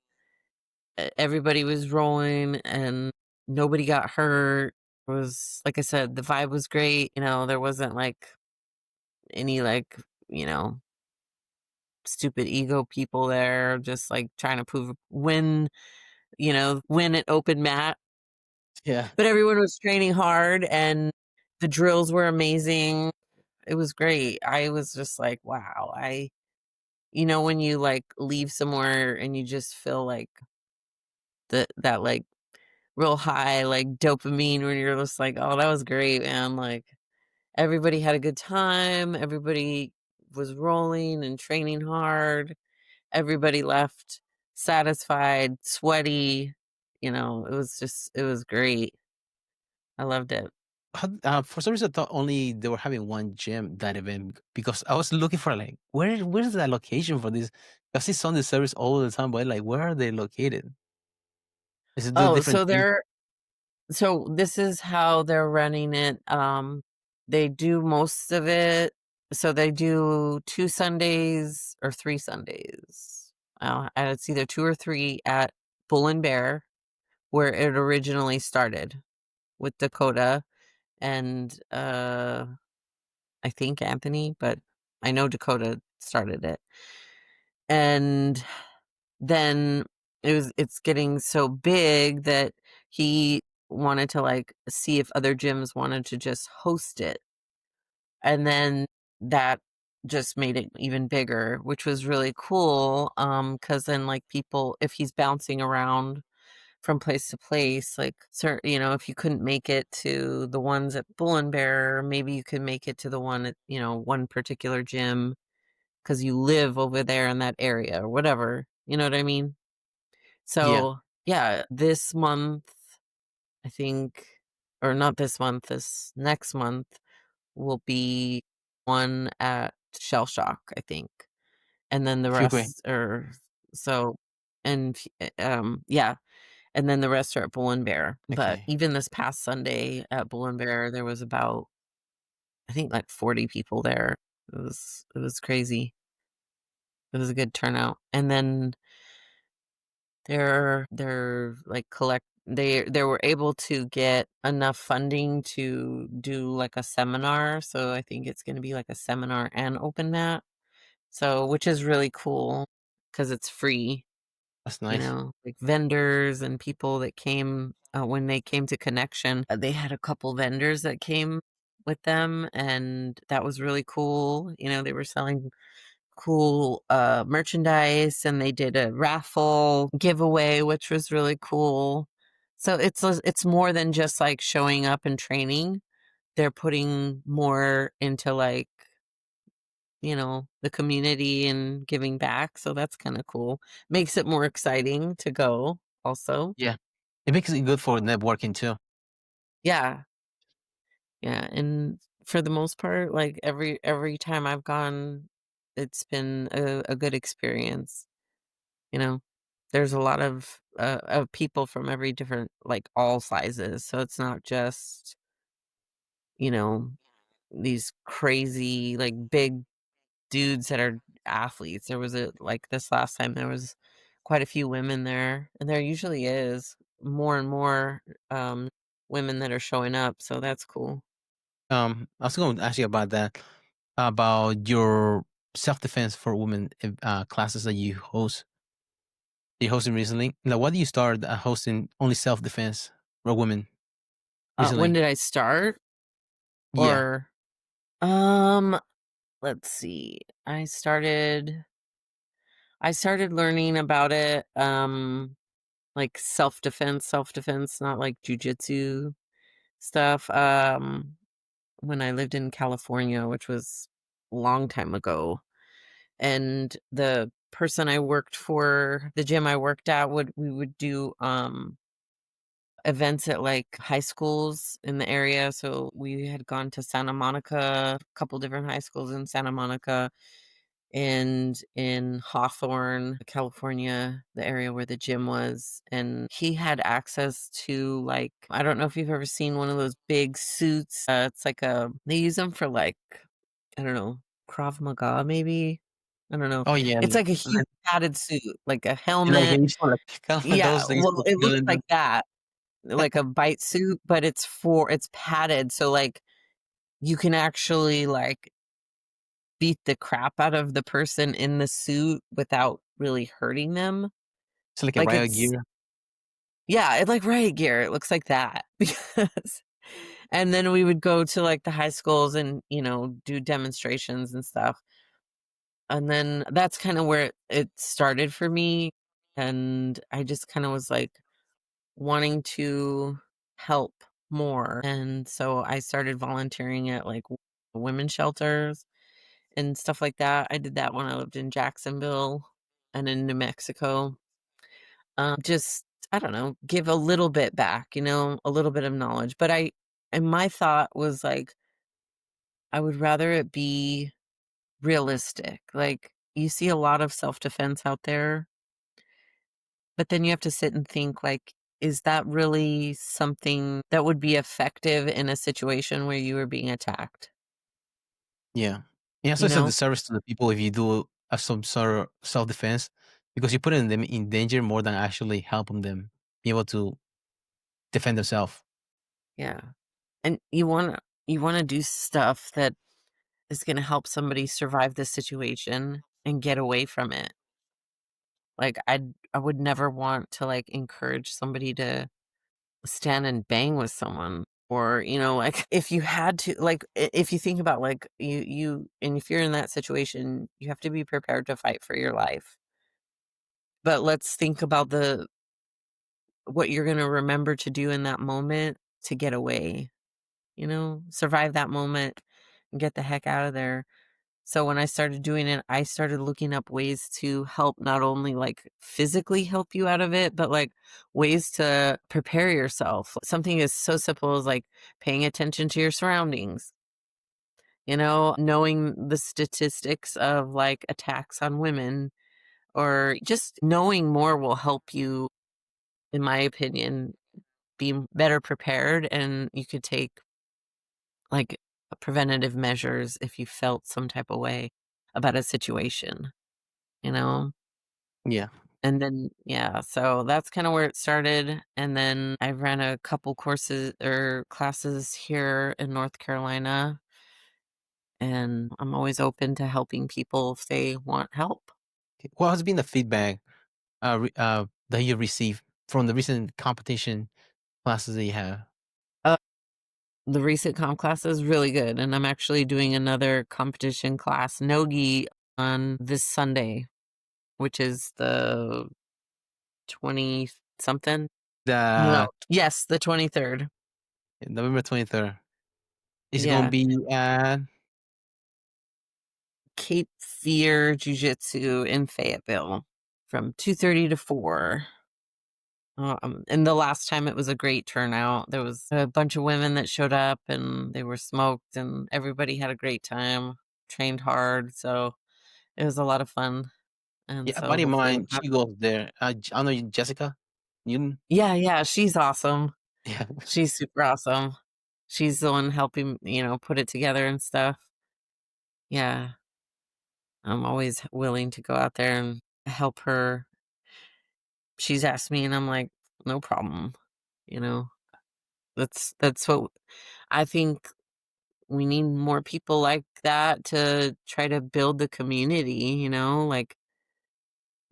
Speaker 2: Everybody was rolling, and nobody got hurt. It was like I said, the vibe was great, there wasn't, like, any, like, you know stupid ego people there just like trying to win at open mat.
Speaker 1: Yeah.
Speaker 2: But everyone was training hard and the drills were amazing. It was great. I was just like, wow. When you like leave somewhere and you just feel like that like real high, like dopamine when you're just like, oh, that was great, man. Like everybody had a good time. Everybody was rolling and training hard. Everybody left satisfied, sweaty, it was great. I loved it.
Speaker 1: For some reason, I thought only they were having one gym that event because I was looking for like where's the location for this? I see Sunday service all the time, but like where are they located? Is it the
Speaker 2: Oh,
Speaker 1: different
Speaker 2: so
Speaker 1: gyms?
Speaker 2: this is how they're running it. They do most of it. So they do 2 Sundays or 3 Sundays. And it's either 2 or 3 at Bull and Bear, where it originally started with Dakota and, I think Anthony, but I know Dakota started it. And then it's getting so big that he wanted to, like, see if other gyms wanted to just host it, and then that just made it even bigger, which was really cool, because then, like, people if he's bouncing around from place to place, like, if you couldn't make it to the ones at Bull and Bear, maybe you could make it to the one at, one particular gym because you live over there in that area or whatever, you know what I mean?
Speaker 1: Yeah,
Speaker 2: So, yeah, this month, I think or not this month, this next month will be one at Shell Shock, I think, and then the
Speaker 1: if you're going.
Speaker 2: rest are so yeah, and then the rest are at Bull and Bear, but
Speaker 1: Okay.
Speaker 2: even this past Sunday at Bull and Bear, there was about, I think, like, 40 people there. It was crazy. It was a good turnout, and then they're like they were able to get enough funding to do like a seminar, so I think it's gonna be like a seminar and open mat. So which is really cool because it's free,
Speaker 1: That's nice.
Speaker 2: like vendors and people that came, when they came to Connection, they had a couple vendors that came with them, and that was really cool. They were selling cool merchandise, and they did a raffle giveaway, which was really cool. So it's more than just like showing up and training. They're putting more into, like, the community and giving back. So that's kind of cool. Makes it more exciting to go also.
Speaker 1: Yeah, it makes it good for networking too.
Speaker 2: Yeah. Yeah. And for the most part, like every time I've gone, it's been a good experience. You know, there's a lot of people from every different, like, all sizes, so it's not just, you know, these crazy, like, big dudes that are athletes. There was this last time, there was quite a few women there, and there usually is more and more, women that are showing up, so that's cool.
Speaker 1: I was going to ask you about that, about your self defense for women classes that you host. You hosting recently. Now, why do you start hosting only self defense for women
Speaker 2: When
Speaker 1: recently?
Speaker 2: did I start?
Speaker 1: Yeah.
Speaker 2: Or, um, let's see. I started learning about it, like self-defense, not like jujitsu stuff, when I lived in California, which was a long time ago. And the person I worked for, the gym I worked at, we would do events at like high schools in the area. So we had gone to Santa Monica, a couple different high schools in Santa Monica, and in Hawthorne, California, the area where the gym was. And he had access to, like, I don't know if you've ever seen one of those big suits. It's like they use them for, like, I don't know, Krav Maga, maybe? I don't know.
Speaker 1: Oh yeah.
Speaker 2: It's like a huge padded suit, like a
Speaker 1: And like
Speaker 2: helmet.
Speaker 1: you just want to kind of
Speaker 2: Yeah,
Speaker 1: those things
Speaker 2: well,
Speaker 1: to
Speaker 2: it
Speaker 1: fill
Speaker 2: looks
Speaker 1: in
Speaker 2: like
Speaker 1: them.
Speaker 2: that, like a bite suit, but it's padded. So, like, you can actually, like, beat the crap out of the person in the suit without really hurting them.
Speaker 1: It's like a
Speaker 2: Like,
Speaker 1: riot
Speaker 2: it's
Speaker 1: gear.
Speaker 2: yeah, it's like riot gear. It looks like that because and then we would go to, like, the high schools and, do demonstrations and stuff. And then that's kinda where it started for me, and I just kinda was, like, wanting to help more, and so I started volunteering at, like, women's shelters and stuff like that. I did that when I lived in Jacksonville and in New Mexico. Just, I don't know, give a little bit back, a little bit of knowledge, but And my thought was like, I would rather it be realistic. Like, you see a lot of self-defense out there, but then you have to sit and think, like, is that really something that would be effective in a situation where you were being attacked?
Speaker 1: Yeah. And also
Speaker 2: You
Speaker 1: it's a
Speaker 2: know?
Speaker 1: disservice to the people if you do some sort of self-defense because you're putting them in danger more than actually helping them be able to defend themselves.
Speaker 2: Yeah. And you wanna do stuff that is gonna help somebody survive the situation and get away from it. Like, I would never want to, like, encourage somebody to stand and bang with someone or, like, if you had to like, if you think about, like, and if you're in that situation, you have to be prepared to fight for your life. But let's think about the what you're gonna remember to do in that moment to get away, Survive that moment and get the heck out of there. So when I started doing it, I started looking up ways to help not only like physically help you out of it, but like ways to prepare yourself. Something as so simple as like paying attention to your surroundings, knowing the statistics of like attacks on women or just knowing more will help you, in my opinion, be better prepared and you could take like preventative measures if you felt some type of way about a situation, you know?
Speaker 1: Yeah.
Speaker 2: And then, yeah, so that's kind of where it started. And then I ran a couple courses or classes here in North Carolina, and I'm always open to helping people if they want help.
Speaker 1: What has been the feedback that you received from the recent competition classes that you have?
Speaker 2: Uh, the recent comp class is really good, and I'm actually doing another competition class, Nogi, on this Sunday, which is the 20 something. No.
Speaker 1: The
Speaker 2: Yes, the 23rd.
Speaker 1: November 23rd. It's gonna
Speaker 2: Yeah.
Speaker 1: be at
Speaker 2: Cape Fear Jiu-Jitsu in Fayetteville from 2:30 to 4. And the last time it was a great turnout. There was a bunch of women that showed up and they were smoked and everybody had a great time, trained hard, so it was a lot of fun. And
Speaker 1: yeah, a
Speaker 2: so
Speaker 1: buddy of
Speaker 2: hopefully
Speaker 1: mine, she goes there. I know you, Jessica Newton.
Speaker 2: Yeah, yeah, she's awesome.
Speaker 1: Yeah.
Speaker 2: She's super awesome. She's the one helping, put it together and stuff. Yeah. I'm always willing to go out there and help her. She's asked me and I'm like, "No problem." You know? That's what I think we need more people like that to try to build the community, like,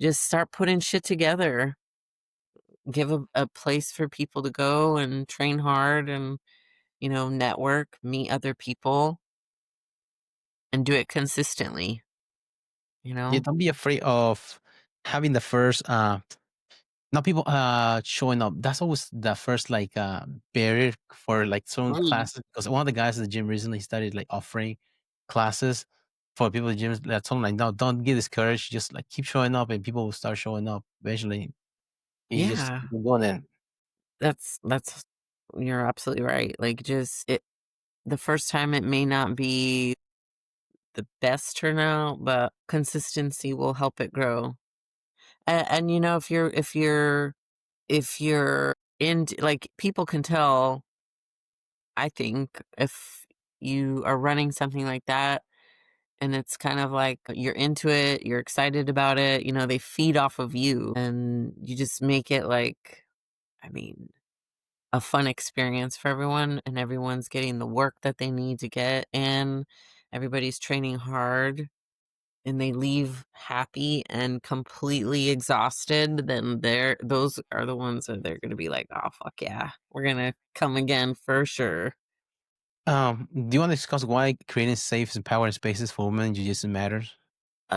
Speaker 2: just start putting shit together. Give a place for people to go and train hard and, network, meet other people, and do it consistently, you
Speaker 1: Yeah,
Speaker 2: know?
Speaker 1: don't be afraid of having the first not people showing up. That's always the first like barrier for like certain
Speaker 2: Mm.
Speaker 1: classes because one of the guys at the gym recently started like offering classes for people at the gyms that told him like no, don't get discouraged, just like keep showing up and people will start showing up eventually. You just
Speaker 2: Yeah.
Speaker 1: keep on going in.
Speaker 2: That's you're absolutely right. Like, just the first time it may not be the best turnout, but consistency will help it grow. And if you're into like people can tell, I think, if you are running something like that and it's kind of like you're into it, you're excited about it, they feed off of you and you just make it like, I mean, a fun experience for everyone and everyone's getting the work that they need to get and everybody's training hard and they leave happy and completely exhausted, then those are the ones that they're gonna be like, "Oh, fuck yeah. We're gonna come again for sure."
Speaker 1: Do you want to discuss why creating safe, empowering spaces for women in jiu-jitsu matters?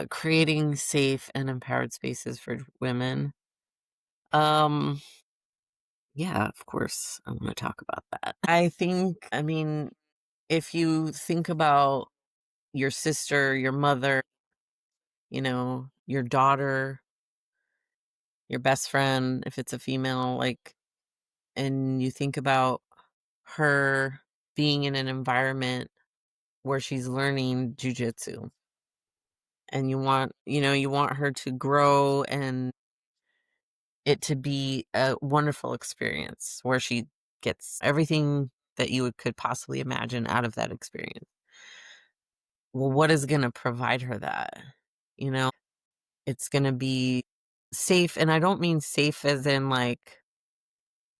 Speaker 2: Creating safe and empowered spaces for women. Um, yeah, of course, I wanna talk about that. I mean, if you think about your sister, your mother, your daughter, your best friend, if it's a female, like, and you think about her being in an environment where she's learning jujitsu, and you want her to grow and it to be a wonderful experience where she gets everything that you could possibly imagine out of that experience. Well, what is gonna provide her that? You know, it's gonna be safe, and I don't mean safe as in, like,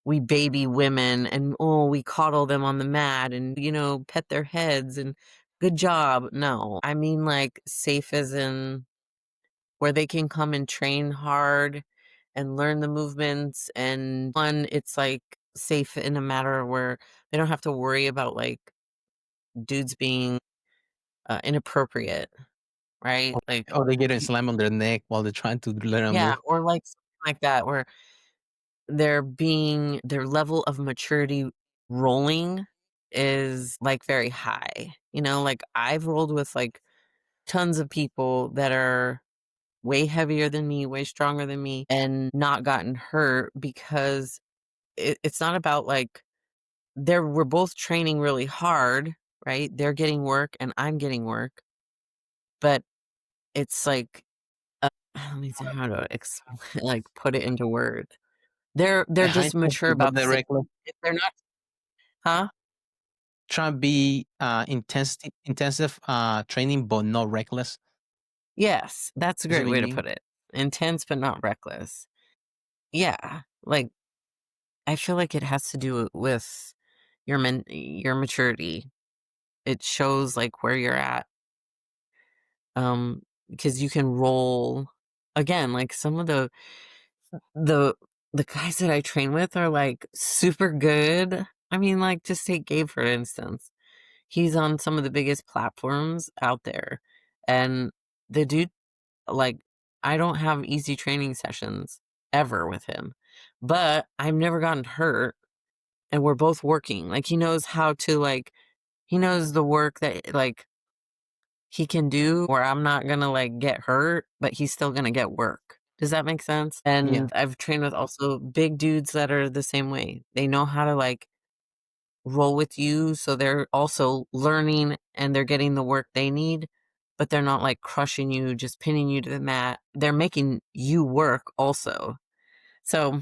Speaker 2: we baby women and, oh, we coddle them on the mat and, pet their heads and, "Good job." No, I mean, like, safe as in where they can come and train hard and learn the movements, and one, it's, like, safe in a matter where they don't have to worry about, like, dudes being, inappropriate, right? Like,
Speaker 1: Or they get a
Speaker 2: y
Speaker 1: slam on their neck while they're trying to learn a
Speaker 2: yeah,
Speaker 1: move.
Speaker 2: or, like, something like that where their level of maturity rolling is, like, very high, like, I've rolled with, like, tons of people that are way heavier than me, way stronger than me, and not gotten hurt because it's not about, like, we're both training really hard, right? They're getting work and I'm getting work, but it's like, let me see how to like, put it into words. They're
Speaker 1: High
Speaker 2: just mature
Speaker 1: intensity, but
Speaker 2: about the
Speaker 1: they're
Speaker 2: same.
Speaker 1: reckless.
Speaker 2: If they're not. Huh?
Speaker 1: Try to be intensive training, but not reckless.
Speaker 2: Yes, that's a
Speaker 1: Is
Speaker 2: great
Speaker 1: what you
Speaker 2: way to
Speaker 1: mean?
Speaker 2: put it. Intense, but not reckless. Yeah, like, I feel like it has to do with your maturity. It shows, like, where you're at, because you can roll again, like, some of the the guys that I train with are, like, super good. I mean, like, just take Gabe, for instance. He's on some of the biggest platforms out there, and the dude, like, I don't have easy training sessions ever with him, but I've never gotten hurt, and we're both working. Like, he knows how to, like, he knows the work that, like, he can do where I'm not gonna, like, get hurt, but he's still gonna get work. Does that make sense?
Speaker 1: Yeah,
Speaker 2: And I've trained with also big dudes that are the same way. They know how to, like, roll with you, so they're also learning and they're getting the work they need, but they're not, like, crushing you, just pinning you to the mat. They're making you work also. So,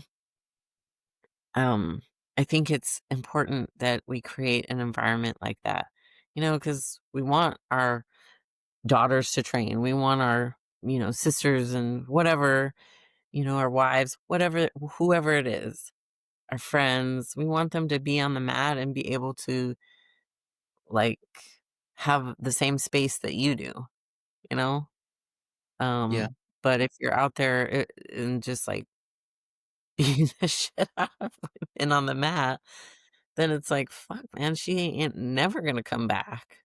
Speaker 2: um, I think it's important that we create an environment like that, because we want our daughters to train. We want our, sisters and whatever, our wives, whatever, whoever it is, our friends. We want them to be on the mat and be able to, like, have the same space that you do, you know?
Speaker 1: yeah,
Speaker 2: But if you're out there and just, like, beating the shit out of women on the mat, then it's like, fuck, man, she ain't never gonna come back.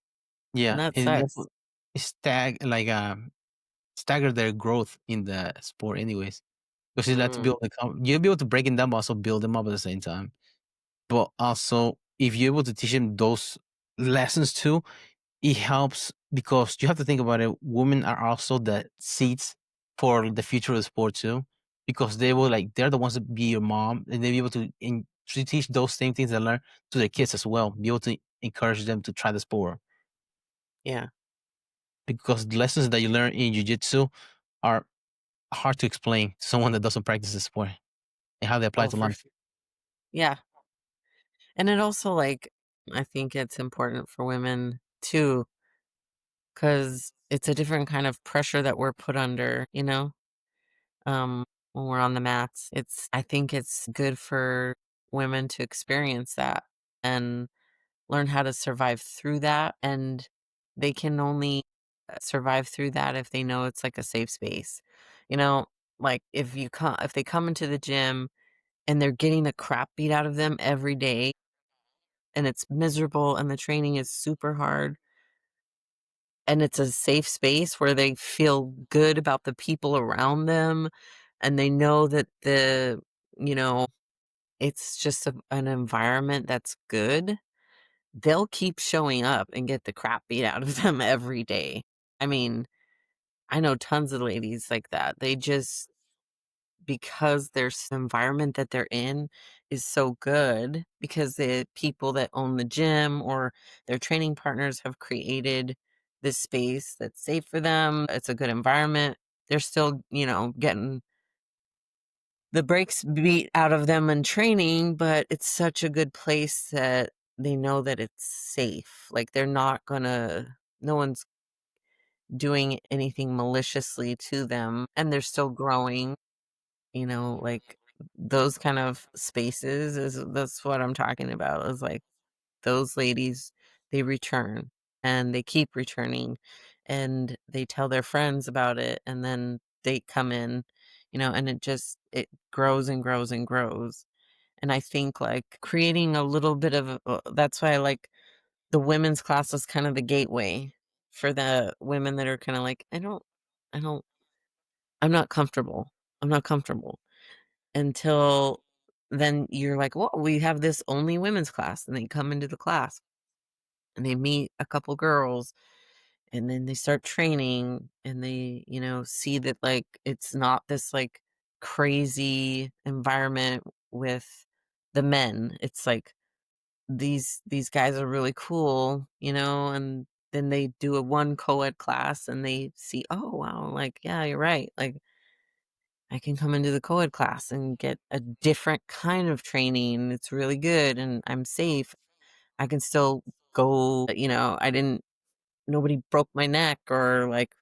Speaker 2: And
Speaker 1: yeah.
Speaker 2: that
Speaker 1: And
Speaker 2: sucks.
Speaker 1: also stagger their growth in the sport, anyways. Because you like to
Speaker 2: Mm,
Speaker 1: build you'll be able to break them down, but also build them up at the same time. But also, if you're able to teach them those lessons too, it helps because you have to think about it. Women are also the seeds for the future of the sport too, because they're the ones that be your mom, and they'll be able to teach those same things they learn to their kids as well. Be able to encourage them to try the sport
Speaker 2: yeah.
Speaker 1: because the lessons that you learn in jiu-jitsu are hard to explain to someone that doesn't practice the sport and how they apply
Speaker 2: Oh,
Speaker 1: to
Speaker 2: for
Speaker 1: life.
Speaker 2: sure. Yeah. And it also, like, I think it's important for women too, because it's a different kind of pressure that we're put under, when we're on the mats. I think it's good for women to experience that and learn how to survive through that. And they can only survive through that if they know it's, like, a safe space. You know, like, if they come into the gym and they're getting the crap beat out of them every day and it's miserable and the training is super hard and it's a safe space where they feel good about the people around them and they know that you know, it's just an environment that's good, they'll keep showing up and get the crap beat out of them every day. I mean, I know tons of ladies like that. They just, because there's environment that they're in is so good because the people that own the gym or their training partners have created this space that's safe for them. It's a good environment. They're still, getting the brakes beat out of them in training, but it's such a good place that they know that it's safe. Like they're not gonna, no one's doing anything maliciously to them and they're still growing, like those kind of spaces that's what I'm talking about is like those ladies, they return and they keep returning and they tell their friends about it and then they come in, and it grows and grows and grows. And I think like creating a little bit of that's why I like the women's class is kind of the gateway for the women that are kind of like, I don't, I'm not comfortable. I'm not comfortable until then you're like, well, we have this only women's class. And they come into the class and they meet a couple girls and then they start training and they, see that like it's not this like crazy environment with the men. It's like these guys are really cool, and then they do a one co-ed class and they see, oh wow, like yeah, you're right. Like I can come into the co-ed class and get a different kind of training. It's really good and I'm safe. I can still go, I didn't nobody broke my neck or like,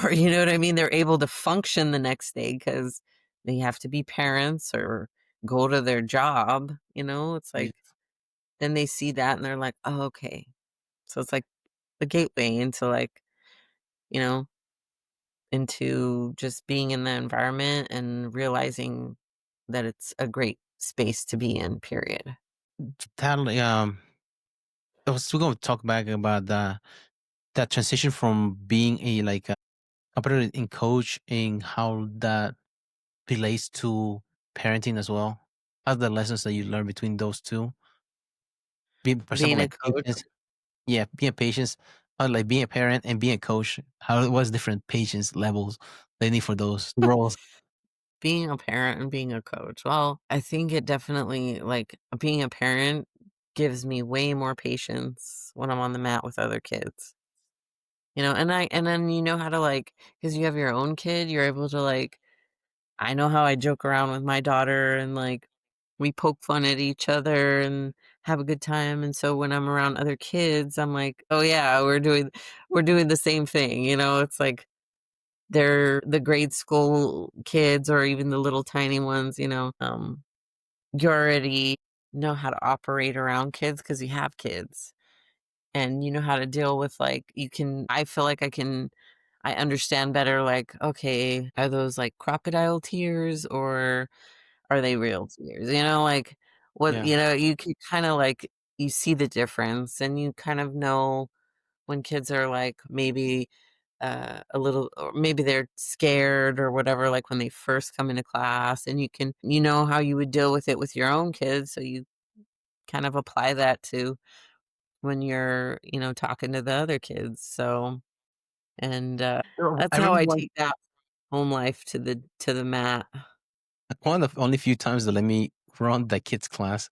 Speaker 2: or you know what I mean? They're able to function the next day because they have to be parents or go to their job, It's
Speaker 1: Yeah.
Speaker 2: like then they see that and they're like, "Oh, okay." So it's like the gateway into like, you know, into just being in the environment and realizing that it's a great space to be in, period.
Speaker 1: Totally. I was still going to talk back about that transition from being a competitor in coach and how that relates to parenting as well. How's the lessons that you learn between those two? Being, for example,
Speaker 2: Being a
Speaker 1: like
Speaker 2: coach,
Speaker 1: patience. Yeah, being patience, like being a parent and being a coach. How what's different patience levels they need for those roles?
Speaker 2: being a parent and being a coach. Well, I think it definitely like being a parent gives me way more patience when I'm on the mat with other kids. And then you know how to like because you have your own kid, you're able to like I know how I joke around with my daughter and, like, we poke fun at each other and have a good time, and so when I'm around other kids, I'm like, "Oh, yeah, we're doing the same thing," It's like they're the grade school kids or even the little tiny ones, you already know how to operate around kids because you have kids, and you know how to deal with, like I feel like I understand better, like, okay, are those, like, crocodile tears or are they real tears? Like, what
Speaker 1: Yeah.
Speaker 2: you can kinda, like you see the difference, and you kind of know when kids are, like, maybe, a little or maybe they're scared or whatever, like, when they first come into class, and you know how you would deal with it with your own kids, so you kind of apply that to when you're, talking to the other kids, so and,
Speaker 1: I
Speaker 2: that's how
Speaker 1: remember
Speaker 2: I
Speaker 1: one
Speaker 2: take that home life to the mat.
Speaker 1: one of the only few times they let me run the kids class.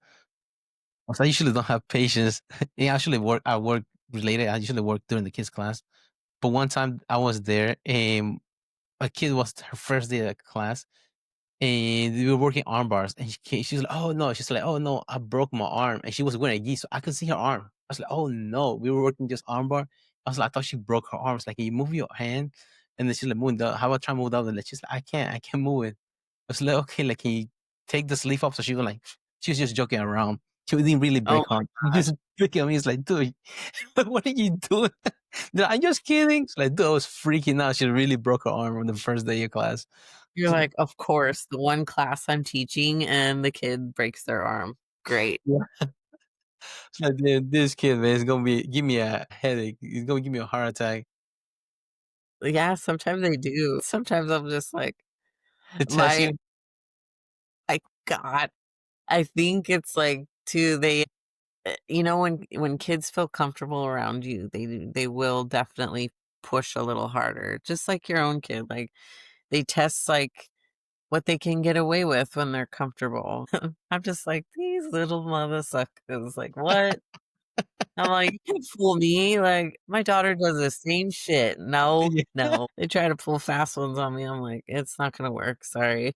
Speaker 1: 'Cause I usually don't have patience. Yeah, actually I work related. I usually work during the kids class. But one time I was there and a kid was her first day at class and we were working arm bars and she's like, oh no, she's like, oh no, I broke my arm. And she was wearing a gi, so I could see her arm. I was like, oh no, we were working just arm bar. I was like, I thought she broke her arms. Like, can you move your hand? And then she's like, moving the how about try to move the other leg? She's like, I can't move it. I was like, okay, like, can you take the sleeve off? So she was like, she was just joking around. She didn't really
Speaker 2: Oh
Speaker 1: break her
Speaker 2: my
Speaker 1: arm. She
Speaker 2: gosh.
Speaker 1: just looking at me. It's like, dude, what are you doing? Dude, I'm just kidding. She's like, dude, I was freaking out. She really broke her arm on the first day of class.
Speaker 2: You're like, "Of course, the one class I'm teaching and the kid breaks their arm. Great."
Speaker 1: Yeah. She's like, "Dude, this kid, man, is gonna be give me a headache. He's gonna give me a heart attack."
Speaker 2: Yeah, sometimes they do. Sometimes I'm just like,
Speaker 1: To test
Speaker 2: my
Speaker 1: you.
Speaker 2: I God, I think it's like too when kids feel comfortable around you, they will definitely push a little harder, just like your own kid, like, they test, like what they can get away with when they're comfortable. I'm just like, "These little mother suckers." Like, "What?" I'm like, "You can't fool me." Like, my daughter does the same shit. No,
Speaker 1: Yeah.
Speaker 2: no. They try to pull fast ones on me. I'm like, "It's not gonna work. Sorry."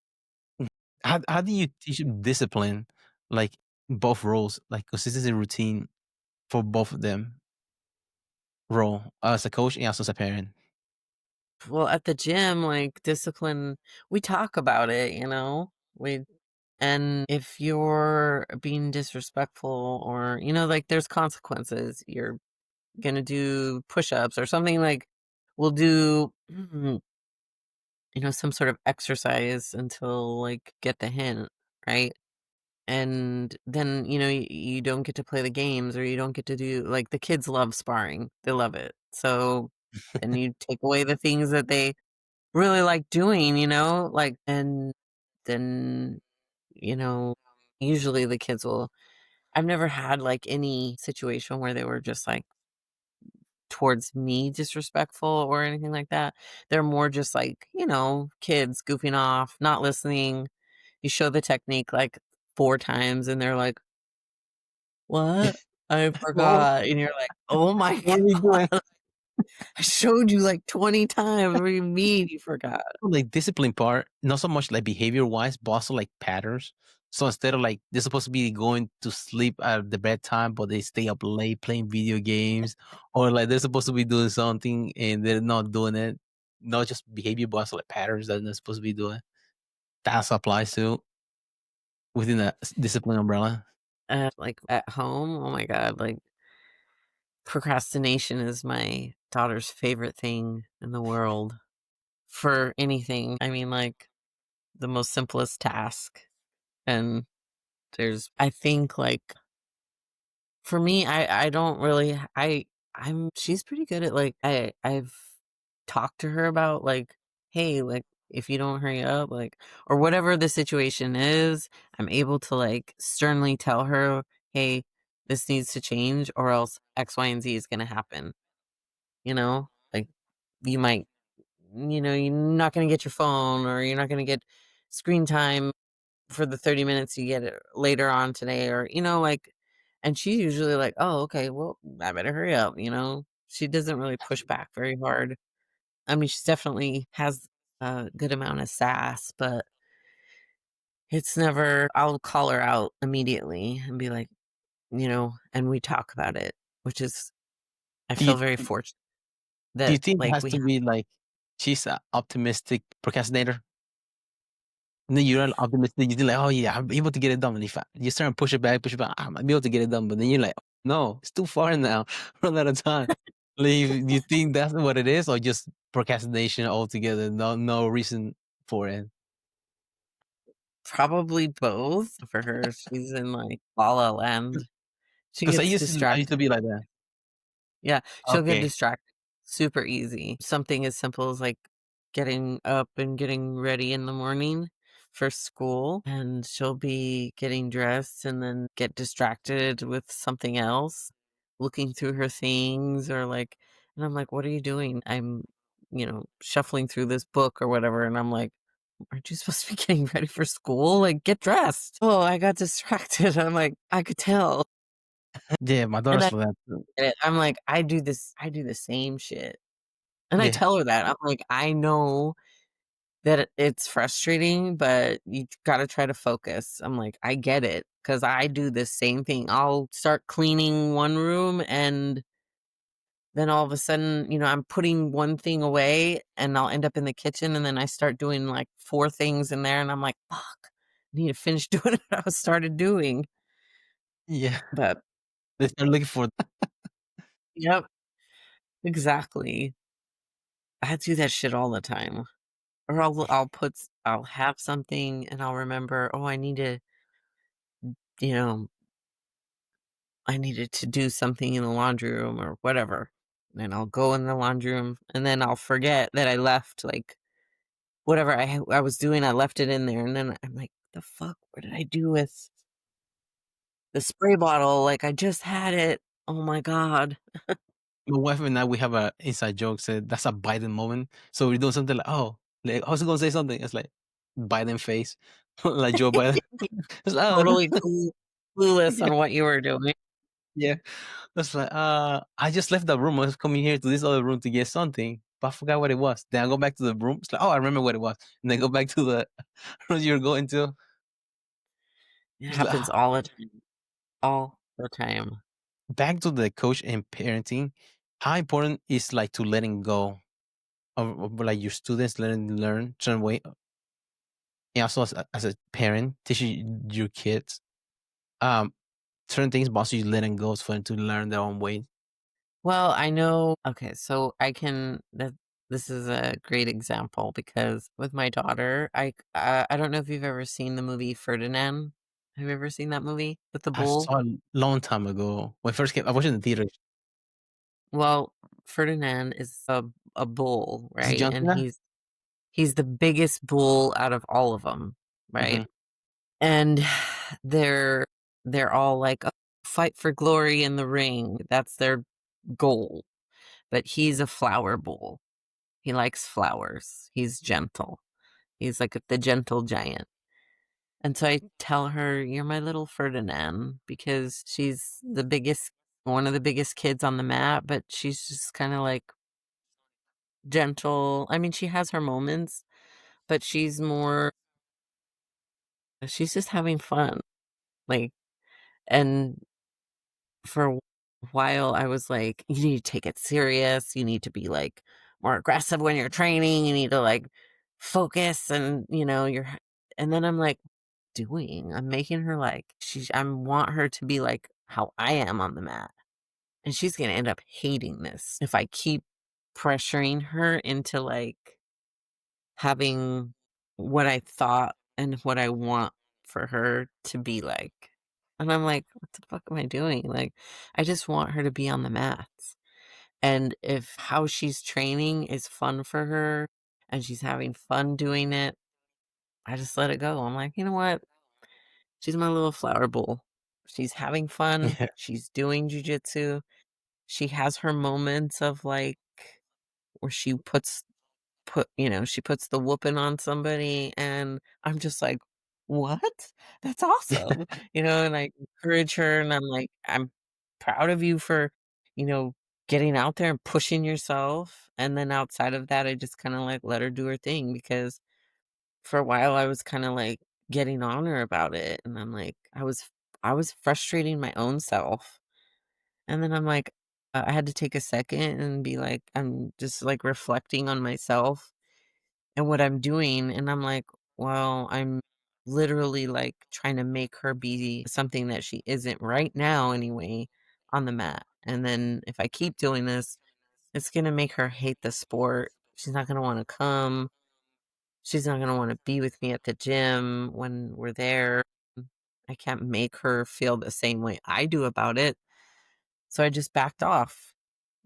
Speaker 1: How do you teach them discipline, like, both roles, like, consistency routine for both of them role, as a coach and also as a parent?
Speaker 2: Well, at the gym, like, discipline, we talk about it, you know? And if you're being disrespectful or, like, there's consequences. You're gonna do push-ups or something, like, we'll do, some sort of exercise until, like, get the hint, right? And then, you don't get to play the games or you don't get to do like, the kids love sparring. They love it. So, then you take away the things that they really like doing, like, and then, you know, usually the kids will I've never had, like, any situation where they were just, like, towards me disrespectful or anything like that. They're more just like, kids goofing off, not listening. You show the technique, like, 4 times, and they're like, "What? I
Speaker 1: What
Speaker 2: forgot." And you're like, "Oh my
Speaker 1: what are you doing?
Speaker 2: god, I showed you, like, 20 times. What do you mean you forgot?"
Speaker 1: Like, discipline part, not so much, like, behavior-wise, but also, like, patterns. So instead of, like, they're supposed to be going to sleep at the bedtime, but they stay up late playing video games, or, like, they're supposed to be doing something and they're not doing it. Not just behavior, but also, like, patterns that they're supposed to be doing. That also applies to within the discipline umbrella.
Speaker 2: Like, at home, oh my god, like, procrastination is my daughter's favorite thing in the world for anything. I mean, like, the most simplest task, and I think, like, for me, I don't really she's pretty good at, like, I've talked to her about, like, "Hey, like, if you don't hurry up," like, or whatever the situation is, I'm able to, like, sternly tell her, "Hey, this needs to change or else X, Y, and Z is gonna happen," you know? Like, you might you're not gonna get your phone or you're not gonna get screen time for the 30 minutes you get it later on today or, like, and she's usually like, "Oh, okay, well, I better hurry up," you know? She doesn't really push back very hard. I mean, she definitely has a good amount of sass, but it's never I'll call her out immediately and be like, and we talk about it, which is I
Speaker 1: Do you
Speaker 2: feel very fortunate
Speaker 1: do you
Speaker 2: that,
Speaker 1: think it
Speaker 2: like,
Speaker 1: has
Speaker 2: we
Speaker 1: to
Speaker 2: have
Speaker 1: be, like, she's a optimistic procrastinator? And then you're optimistic, you think like, "Oh, yeah, I'm able to get it done." And if you start to push it back, "I'm able to get it done." But then you're like, "No, it's too far now. Run out of time." Like, you think that's what it is or just procrastination altogether? No reason for it?
Speaker 2: probably both for her. She's in, like, La La Land. She
Speaker 1: 'Cause
Speaker 2: gets
Speaker 1: I used
Speaker 2: distracted.
Speaker 1: to be like that.
Speaker 2: Yeah, she'll get
Speaker 1: Okay.
Speaker 2: distracted super easy. Something as simple as, like, getting up and getting ready in the morning for school, and she'll be getting dressed and then get distracted with something else, looking through her things or, like, and I'm like, "What are you doing?" I'm, shuffling through this book or whatever, and I'm like, "Aren't you supposed to be getting ready for school? Like, get dressed." "Oh, I got distracted." I'm like, "I could tell."
Speaker 1: Yeah, my
Speaker 2: And
Speaker 1: daughter's like that too.
Speaker 2: I'm like, I do the same shit. And I
Speaker 1: Yeah.
Speaker 2: tell her that. I'm like, "I know that it's frustrating, but you gotta try to focus." I'm like, "I get it, because I do the same thing." I'll start cleaning one room, and then all of a sudden, I'm putting one thing away, and I'll end up in the kitchen, and then I start doing, like, 4 things in there, and I'm like, "Fuck, I need to finish doing what I started doing."
Speaker 1: Yeah.
Speaker 2: But
Speaker 1: They start looking for
Speaker 2: yep, exactly. I do that shit all the time. Or I'll have something and I'll remember, "Oh, you know, I needed to do something in the laundry room," or whatever. And I'll go in the laundry room, and then I'll forget that I left, like, whatever I was doing, I left it in there, and then I'm like, "The fuck? What did I do with the spray bottle? Like, I just had it. Oh my god."
Speaker 1: my wife and I, we have a inside joke said that's a Biden moment. So we're doing something like, "Oh, like, I was gonna say something." It's like, Biden face, like Joe Biden. It's like, oh,
Speaker 2: Totally clueless
Speaker 1: yeah,
Speaker 2: on what you were doing.
Speaker 1: yeah. It's like, I just left the room. I was coming here to this other room to get something, but I forgot what it was. Then I go back to the room. It's like, oh, I remember what it was. And then go back to the room you're going to.
Speaker 2: It
Speaker 1: It's like,
Speaker 2: happens all the time. All the time.
Speaker 1: back to the coach and parenting. How important is like to letting go of like your students letting learn certain way, and also as a parent teaching your kids um certain things, but also you letting go for them to learn their own way.
Speaker 2: Well, I know okay, so I can that this is a great example because with my daughter, I don't know if you've ever seen the movie Ferdinand. Have you ever seen that movie with the
Speaker 1: I
Speaker 2: bull?
Speaker 1: saw a long time ago when I first came. I watched it in the theater.
Speaker 2: Well, Ferdinand is a bull,
Speaker 1: Is it
Speaker 2: right?
Speaker 1: John
Speaker 2: And
Speaker 1: Cena?
Speaker 2: he's the biggest bull out of all of them, right?
Speaker 1: Mm-hmm.
Speaker 2: And they're they're all like, "Oh, fight for glory in the ring." That's their goal. But he's a flower bull. He likes flowers. He's gentle. He's like the gentle giant. And so I tell her, "You're my little Ferdinand," because she's the biggest one of the biggest kids on the mat, but she's just kinda like gentle. I mean, she has her moments, but she's just having fun. Like, and for a while I was like, "You need to take it serious. You need to be like more aggressive when you're training. You need to like focus and you're." And then I'm like, doing? I'm making her like I want her to be like how I am on the mat. And she's going to end up hating this if I keep pressuring her into like having what I thought and what I want for her to be like. And I'm like, what the fuck am I doing? Like, I just want her to be on the mats. And if how she's training is fun for her and she's having fun doing it, I just let it go. I'm like, you know what? She's my little flower bowl. She's having fun.
Speaker 1: Yeah.
Speaker 2: She's doing jujitsu. She has her moments of like where she puts the whooping on somebody, and I'm just like, "What? That's awesome." And I encourage her, and I'm like, "I'm proud of you for, you know, getting out there and pushing yourself." And then outside of that, I just kinda, like, let her do her thing because for a while, I was kinda, like, getting on her about it, and I'm like I was frustrating my own self, and then I'm like, I had to take a second and be like I'm just, like, reflecting on myself and what I'm doing, and I'm like, well, I'm literally, like, trying to make her be something that she isn't right now anyway on the mat, and then if I keep doing this, it's gonna make her hate the sport. She's not gonna wanna come. She's not gonna wanna be with me at the gym when we're there. I can't make her feel the same way I do about it, so I just backed off,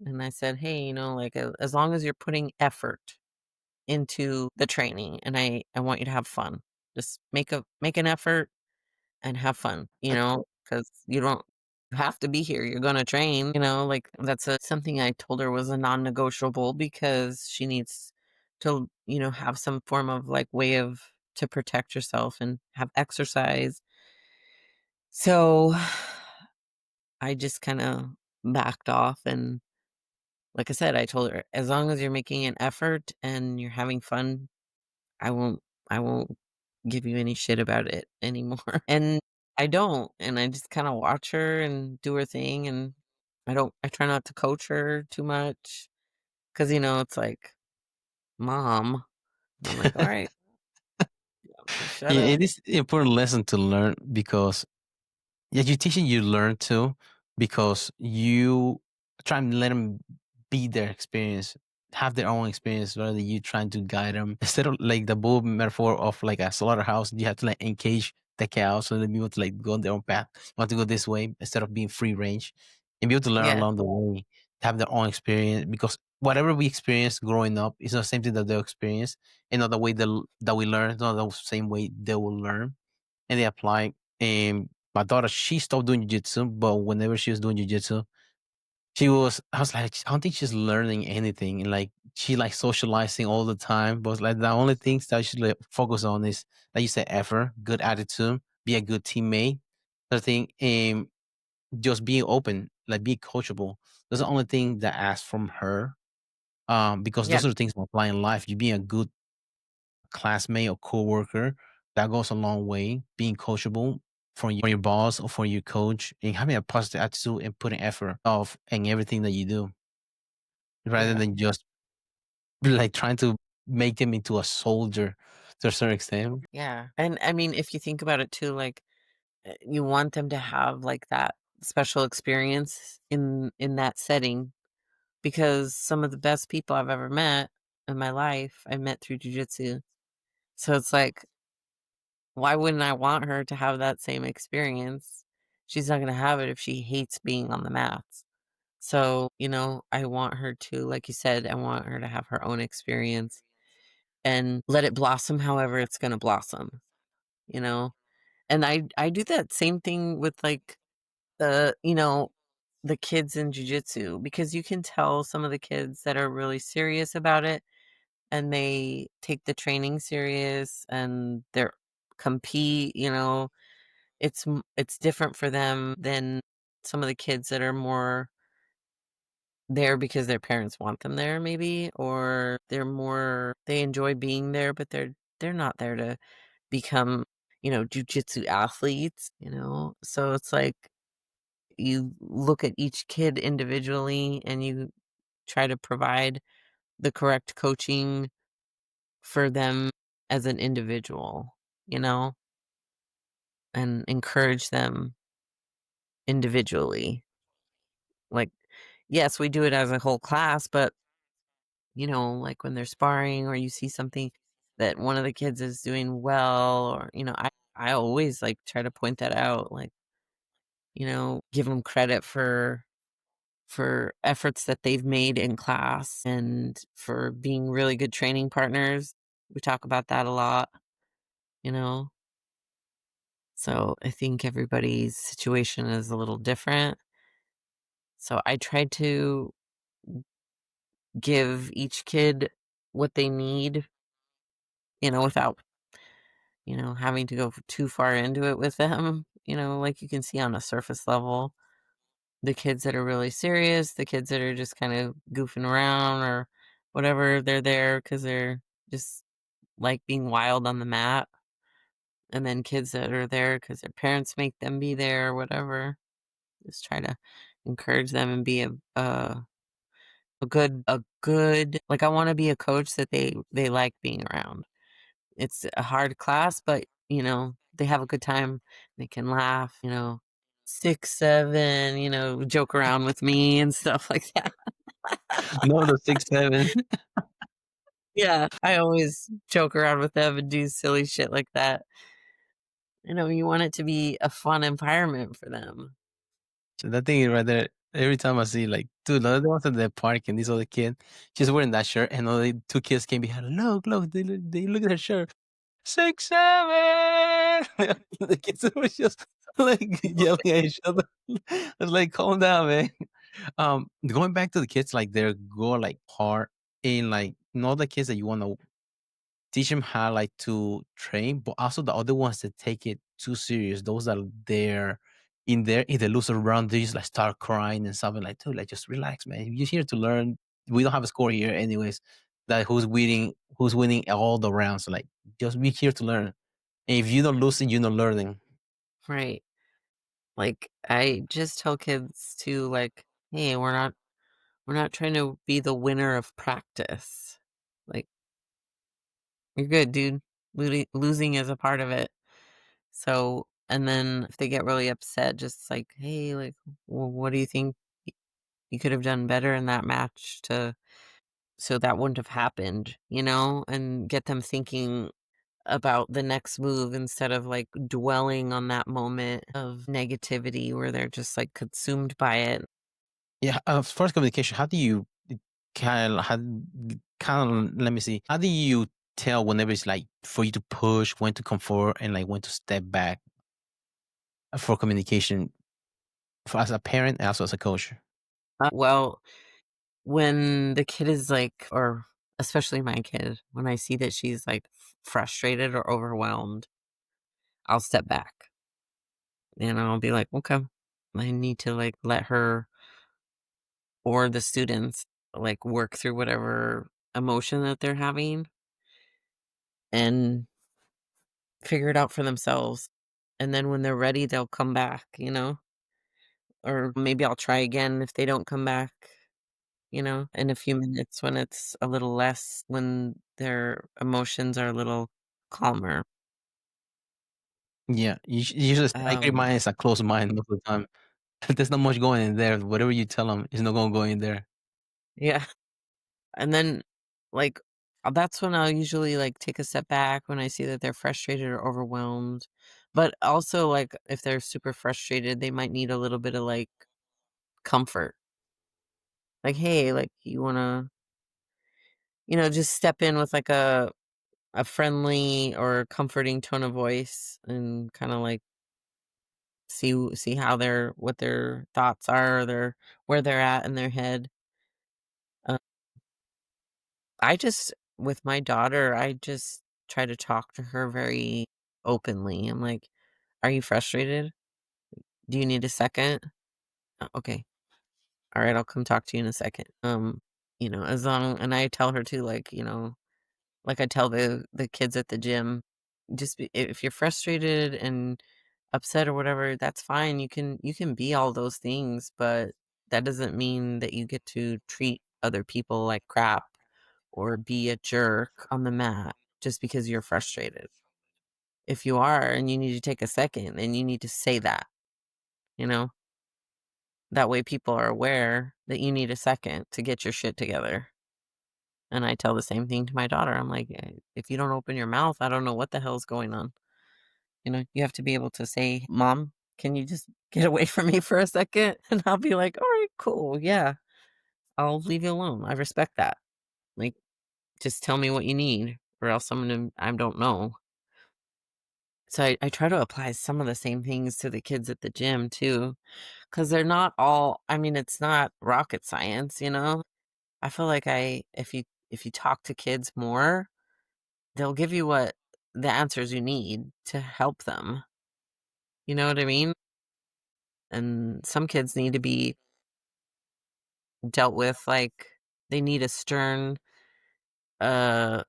Speaker 2: and I said, "Hey, like, as long as you're putting effort into the training, and I want you to have fun. Just make an effort and have fun, because you don't have to be here. You're gonna train, like that's something I told her was a non-negotiable because she needs to, have some form of like way of to protect yourself and have exercise. So I just kind of backed off and like I said, I told her as long as you're making an effort and you're having fun, I won't I won't give you any shit about it anymore. And I don't, and I just kinda watch her and do her thing, and I try not to coach her too much because it's like, "Mom." And I'm like, "Alright, shut
Speaker 1: Yeah,
Speaker 2: up."
Speaker 1: it is important lesson to learn because yeah, you teaching you learn too because you try and let them be their experience, have their own experience rather than you trying to guide them. Instead of like the bull metaphor of like a slaughterhouse, you have to like engage the cow so they be able to like go on their own path, want to go this way instead of being free range and be able to learn
Speaker 2: Yeah,
Speaker 1: along the way, have their own experience because whatever we experience growing up is not the same thing that they'll experience and not the way that we learn, it's not the same way they will learn and they apply. And my daughter, she stopped doing jujitsu, but whenever she was doing jujitsu, I was like, I don't think she's learning anything. And like, she like socializing all the time. But like, the only things that she like, focus on is, like you said, effort, good attitude, be a good teammate. I think, just being open, like be coachable. That's the only thing that I ask from her. Because
Speaker 2: Yeah,
Speaker 1: those are the things that apply in life. You being a good classmate or coworker, that goes a long way. Being coachable from your boss or for your coach, and having a positive attitude and putting effort of in everything that you do, rather
Speaker 2: yeah,
Speaker 1: than just like trying to make them into a soldier to a certain extent.
Speaker 2: yeah. And I mean, if you think about it too, like you want them to have like that special experience in that setting because some of the best people I've ever met in my life, I met through jujitsu. So it's like, why wouldn't I want her to have that same experience? She's not gonna have it if she hates being on the mats. So, I want her to, like you said, I want her to have her own experience and let it blossom however it's gonna blossom, you know? And I do that same thing with like the, the kids in jujitsu because you can tell some of the kids that are really serious about it and they take the training serious and they're compete, it's different for them than some of the kids that are more there because their parents want them there maybe, or they enjoy being there, but they're not there to become, jujitsu athletes, So it's like you look at each kid individually and you try to provide the correct coaching for them as an individual, you know, and encourage them individually. Like, yes, we do it as a whole class, but like when they're sparring or you see something that one of the kids is doing well, or, I always like try to point that out, like, give them credit for efforts that they've made in class and for being really good training partners. We talk about that a lot, you know? So I think everybody's situation is a little different. So I try to give each kid what they need, without, having to go too far into it with them, like you can see on a surface level. The kids that are really serious, the kids that are just kind of goofing around or whatever, they're there because they're just like being wild on the mat. And then kids that are there because their parents make them be there or whatever. Just try to encourage them and be a good like I want to be a coach that they like being around. It's a hard class, but they have a good time. They can laugh, 6, 7, joke around with me and stuff like that.
Speaker 1: No, the 6'7".
Speaker 2: Yeah, I always joke around with them and do silly shit like that. You want it to be a fun environment for them.
Speaker 1: So that thing right there, every time I see like, dude, the other ones at the park and this other kid, she's wearing that shirt, and only two kids came behind. Look, look, they look at her shirt. 6'7". The kids were just like yelling at each other. I was like, calm down, man. Going back to the kids, like they're go like hard in like not the kids that you want to teach them how like to train, but also the other ones that take it too serious. Those that are there in there, if they lose a round, they just like start crying and something like, dude, like just relax, man. You're here to learn. We don't have a score here, anyways. That who's winning all the rounds. Like just be here to learn. And if you don't losing, you're not learning.
Speaker 2: Right. Like, I just tell kids to, like, "Hey, we're not trying to be the winner of practice. Like, you're good, dude. Losing is a part of it." So and then if they get really upset, just like, "Hey, like, well, what do you think you could have done better in that match to so that wouldn't have happened," and get them thinking about the next move instead of, like, dwelling on that moment of negativity where they're just, like, consumed by it.
Speaker 1: Yeah. First communication. How do you kind of let me see. How do you tell whenever it's like for you to push, when to come forward, and like when to step back for communication, for as a parent and also as a coach?
Speaker 2: Well, when the kid is like, or especially my kid, when I see that she's like frustrated or overwhelmed, I'll step back and I'll be like, okay, I need to like let her or the students like work through whatever emotion that they're having and figure it out for themselves. And then when they're ready, they'll come back, or maybe I'll try again if they don't come back, in a few minutes when it's a little less, when their emotions are a little calmer.
Speaker 1: Yeah, you just angry
Speaker 2: Um,
Speaker 1: mind is a closed mind most of the time. There's not much going in there. Whatever you tell them is not gonna go in there.
Speaker 2: yeah. And then, like, that's when I'll usually, like, take a step back when I see that they're frustrated or overwhelmed. But also, like, if they're super frustrated, they might need a little bit of, like, comfort. Like, "Hey, like, you wanna" just step in with, like, a friendly or comforting tone of voice and kinda, like, see how what their thoughts are, where they're at in their head. Uh, I just with my daughter, I just try to talk to her very openly. I'm like, "Are you frustrated? Do you need a second? Okay. Alright, I'll come talk to you in a second." As long and I tell her too, like, like I tell the kids at the gym, just if you're frustrated and upset or whatever, that's fine. You can be all those things, but that doesn't mean that you get to treat other people like crap or be a jerk on the mat just because you're frustrated. If you are and you need to take a second, then you need to say that, you know? That way people are aware that you need a second to get your shit together. And I tell the same thing to my daughter. I'm like, If you don't open your mouth, I don't know what the hell's going on." You have to be able to say, "Mom, can you just get away from me for a second?" And I'll be like, "All right, cool. Yeah, I'll leave you alone. I respect that. Like, just tell me what you need or else I don't know." So I try to apply some of the same things to the kids at the gym too, because they're not all, I mean, it's not rocket science. I feel like if you talk to kids more, they'll give you what the answers you need to help them. You know what I mean? And some kids need to be dealt with, like, they need a stern, uh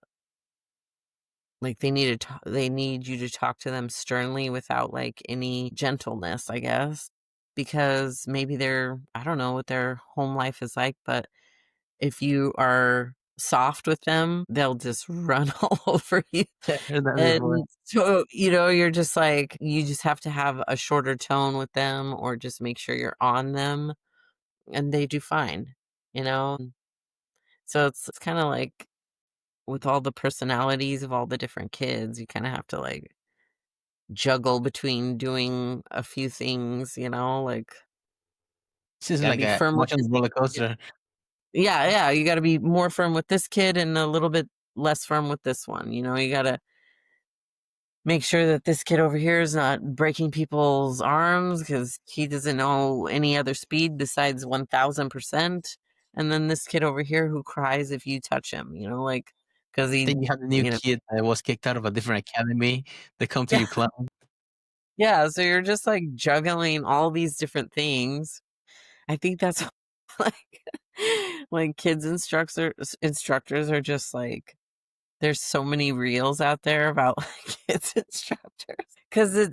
Speaker 2: they need you to talk to them sternly without, like, any gentleness, I guess, because maybe I don't know what their home life is like, but if you are soft with them, they'll just run all over you,
Speaker 1: Yeah, I heard that before.
Speaker 2: and so, you're just like you just have to have a shorter tone with them or just make sure you're on them, and they do fine, you know? So it's kinda like with all the personalities of all the different kids, you kinda have to, like, juggle between doing a few things, like,
Speaker 1: This is
Speaker 2: gotta
Speaker 1: like
Speaker 2: be
Speaker 1: a
Speaker 2: firm with
Speaker 1: emotional
Speaker 2: this
Speaker 1: roller
Speaker 2: kid.
Speaker 1: coaster.
Speaker 2: Yeah, yeah, you gotta be more firm with this kid and a little bit less firm with this one, you gotta make sure that this kid over here is not breaking people's arms because he doesn't know any other speed besides 1000%. And then this kid over here who cries if you touch him, like, because
Speaker 1: Then you have a new kid that was kicked out of a different academy. They come to
Speaker 2: yeah,
Speaker 1: your class.
Speaker 2: yeah. So you're just like juggling all these different things. I think that's like, kids instructors are just like, there's so many reels out there about kids instructors because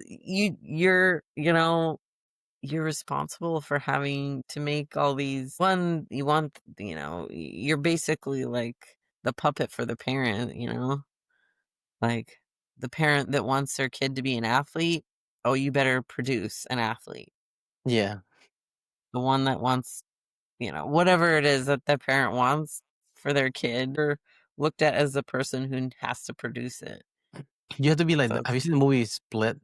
Speaker 2: you're responsible for having to make all these one you want, you're basically like the puppet for the parent, like the parent that wants their kid to be an athlete. Oh, you better produce an athlete.
Speaker 1: Yeah.
Speaker 2: The one that wants, whatever it is that the parent wants for their kid or looked at as the person who has to produce it.
Speaker 1: You have to be like
Speaker 2: So
Speaker 1: the have you
Speaker 2: it's,
Speaker 1: seen the movie Split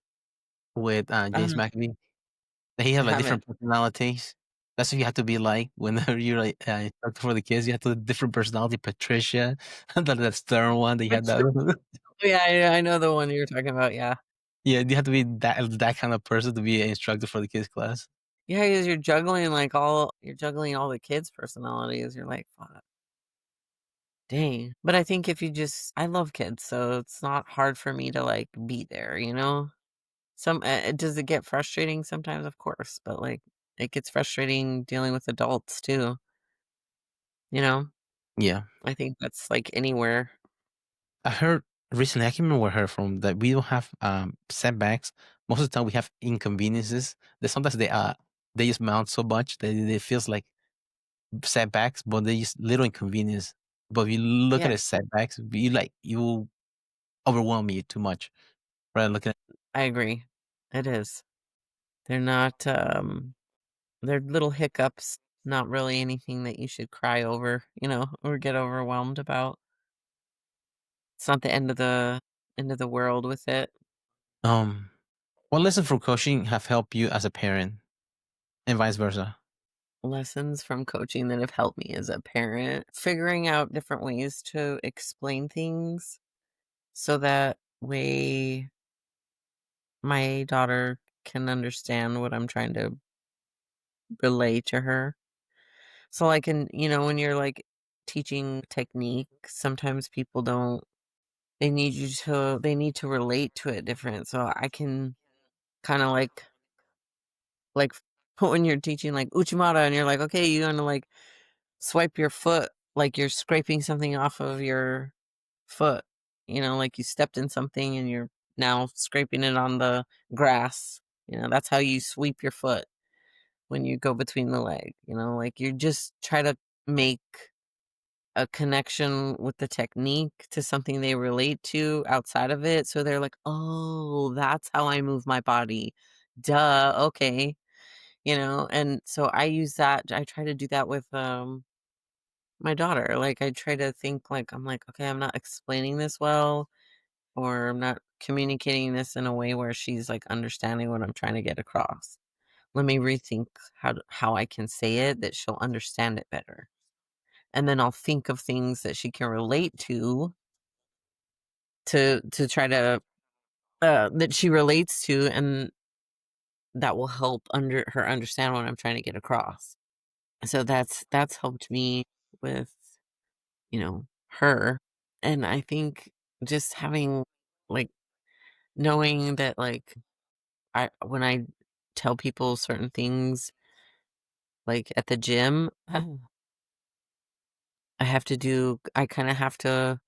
Speaker 1: with, James
Speaker 2: uh,
Speaker 1: McAvoy? He
Speaker 2: I
Speaker 1: have, like,
Speaker 2: haven't.
Speaker 1: different personalities. That's what you have to be like whenever you're, like, instructor for the kids. You have to different personality. Patricia, that stern one, they had
Speaker 2: Which
Speaker 1: that
Speaker 2: yeah, I know the one you're talking about, yeah.
Speaker 1: Yeah, you have to be that kind of person to be an instructor for the kids class.
Speaker 2: Yeah, 'cause you're juggling all the kids' personalities. You're like, "Fuck, dang." But I think if you just I love kids, so it's not hard for me to, like, be there, you know? Does it get frustrating sometimes? Of course, but, like, it gets frustrating dealing with adults too, you know?
Speaker 1: Yeah.
Speaker 2: I think that's, like, anywhere.
Speaker 1: I heard recently, I can't remember where I heard from, that we don't have setbacks. Most of the time we have inconveniences. That sometimes they just mount so much that it feels like setbacks, but they just little inconvenience. But if you look at
Speaker 2: Yeah,
Speaker 1: it as setbacks, you overwhelm you too much. Rather looking at
Speaker 2: I agree. It is. They're not, they're little hiccups, not really anything that you should cry over, or get overwhelmed about. It's not the end of the world with it.
Speaker 1: um what lessons from coaching have helped you as a parent and vice versa?
Speaker 2: Lessons from coaching that have helped me as a parent, figuring out different ways to explain things so that way my daughter can understand what I'm trying to relay to her. So, like, when you're like teaching technique, sometimes people don't, they need to relate to it different. So I can kind of like when you're teaching like Uchimata and you're like, okay, you're gonna like swipe your foot like you're scraping something off of your foot, like you stepped in something and you're now scraping it on the grass. That's how you sweep your foot when you go between the leg, like you just try to make a connection with the technique to something they relate to outside of it. So they're like, oh, that's how I move my body. Duh. Okay. And so I use that. I try to do that with my daughter. Like I try to think like, I'm like, okay, I'm not explaining this well, or I'm not communicating this in a way where she's like understanding what I'm trying to get across. Let me rethink how I can say it that she'll understand it better. And then I'll think of things that she can relate to try to that she relates to, and that will help under her understand what I'm trying to get across. So that's helped me with, her. And I think just having like knowing that like I when I tell people certain things like at the gym, I kind of have to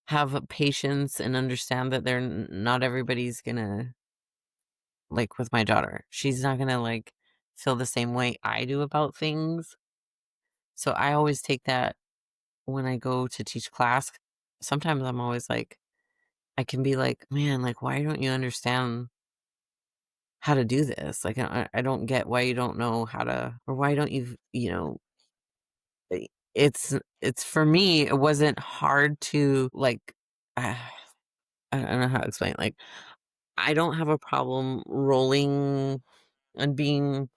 Speaker 2: have patience and understand that not everybody's gonna like with my daughter. She's not gonna like feel the same way I do about things. So I always take that when I go to teach class. Sometimes I'm always like, I can be like, man, like, why don't you understand how to do this? Like, I don't get why you don't know how to, or why don't you, i- it's for me, it wasn't hard to like, uh, I don't know how to explain. Like, I don't have a problem rolling and being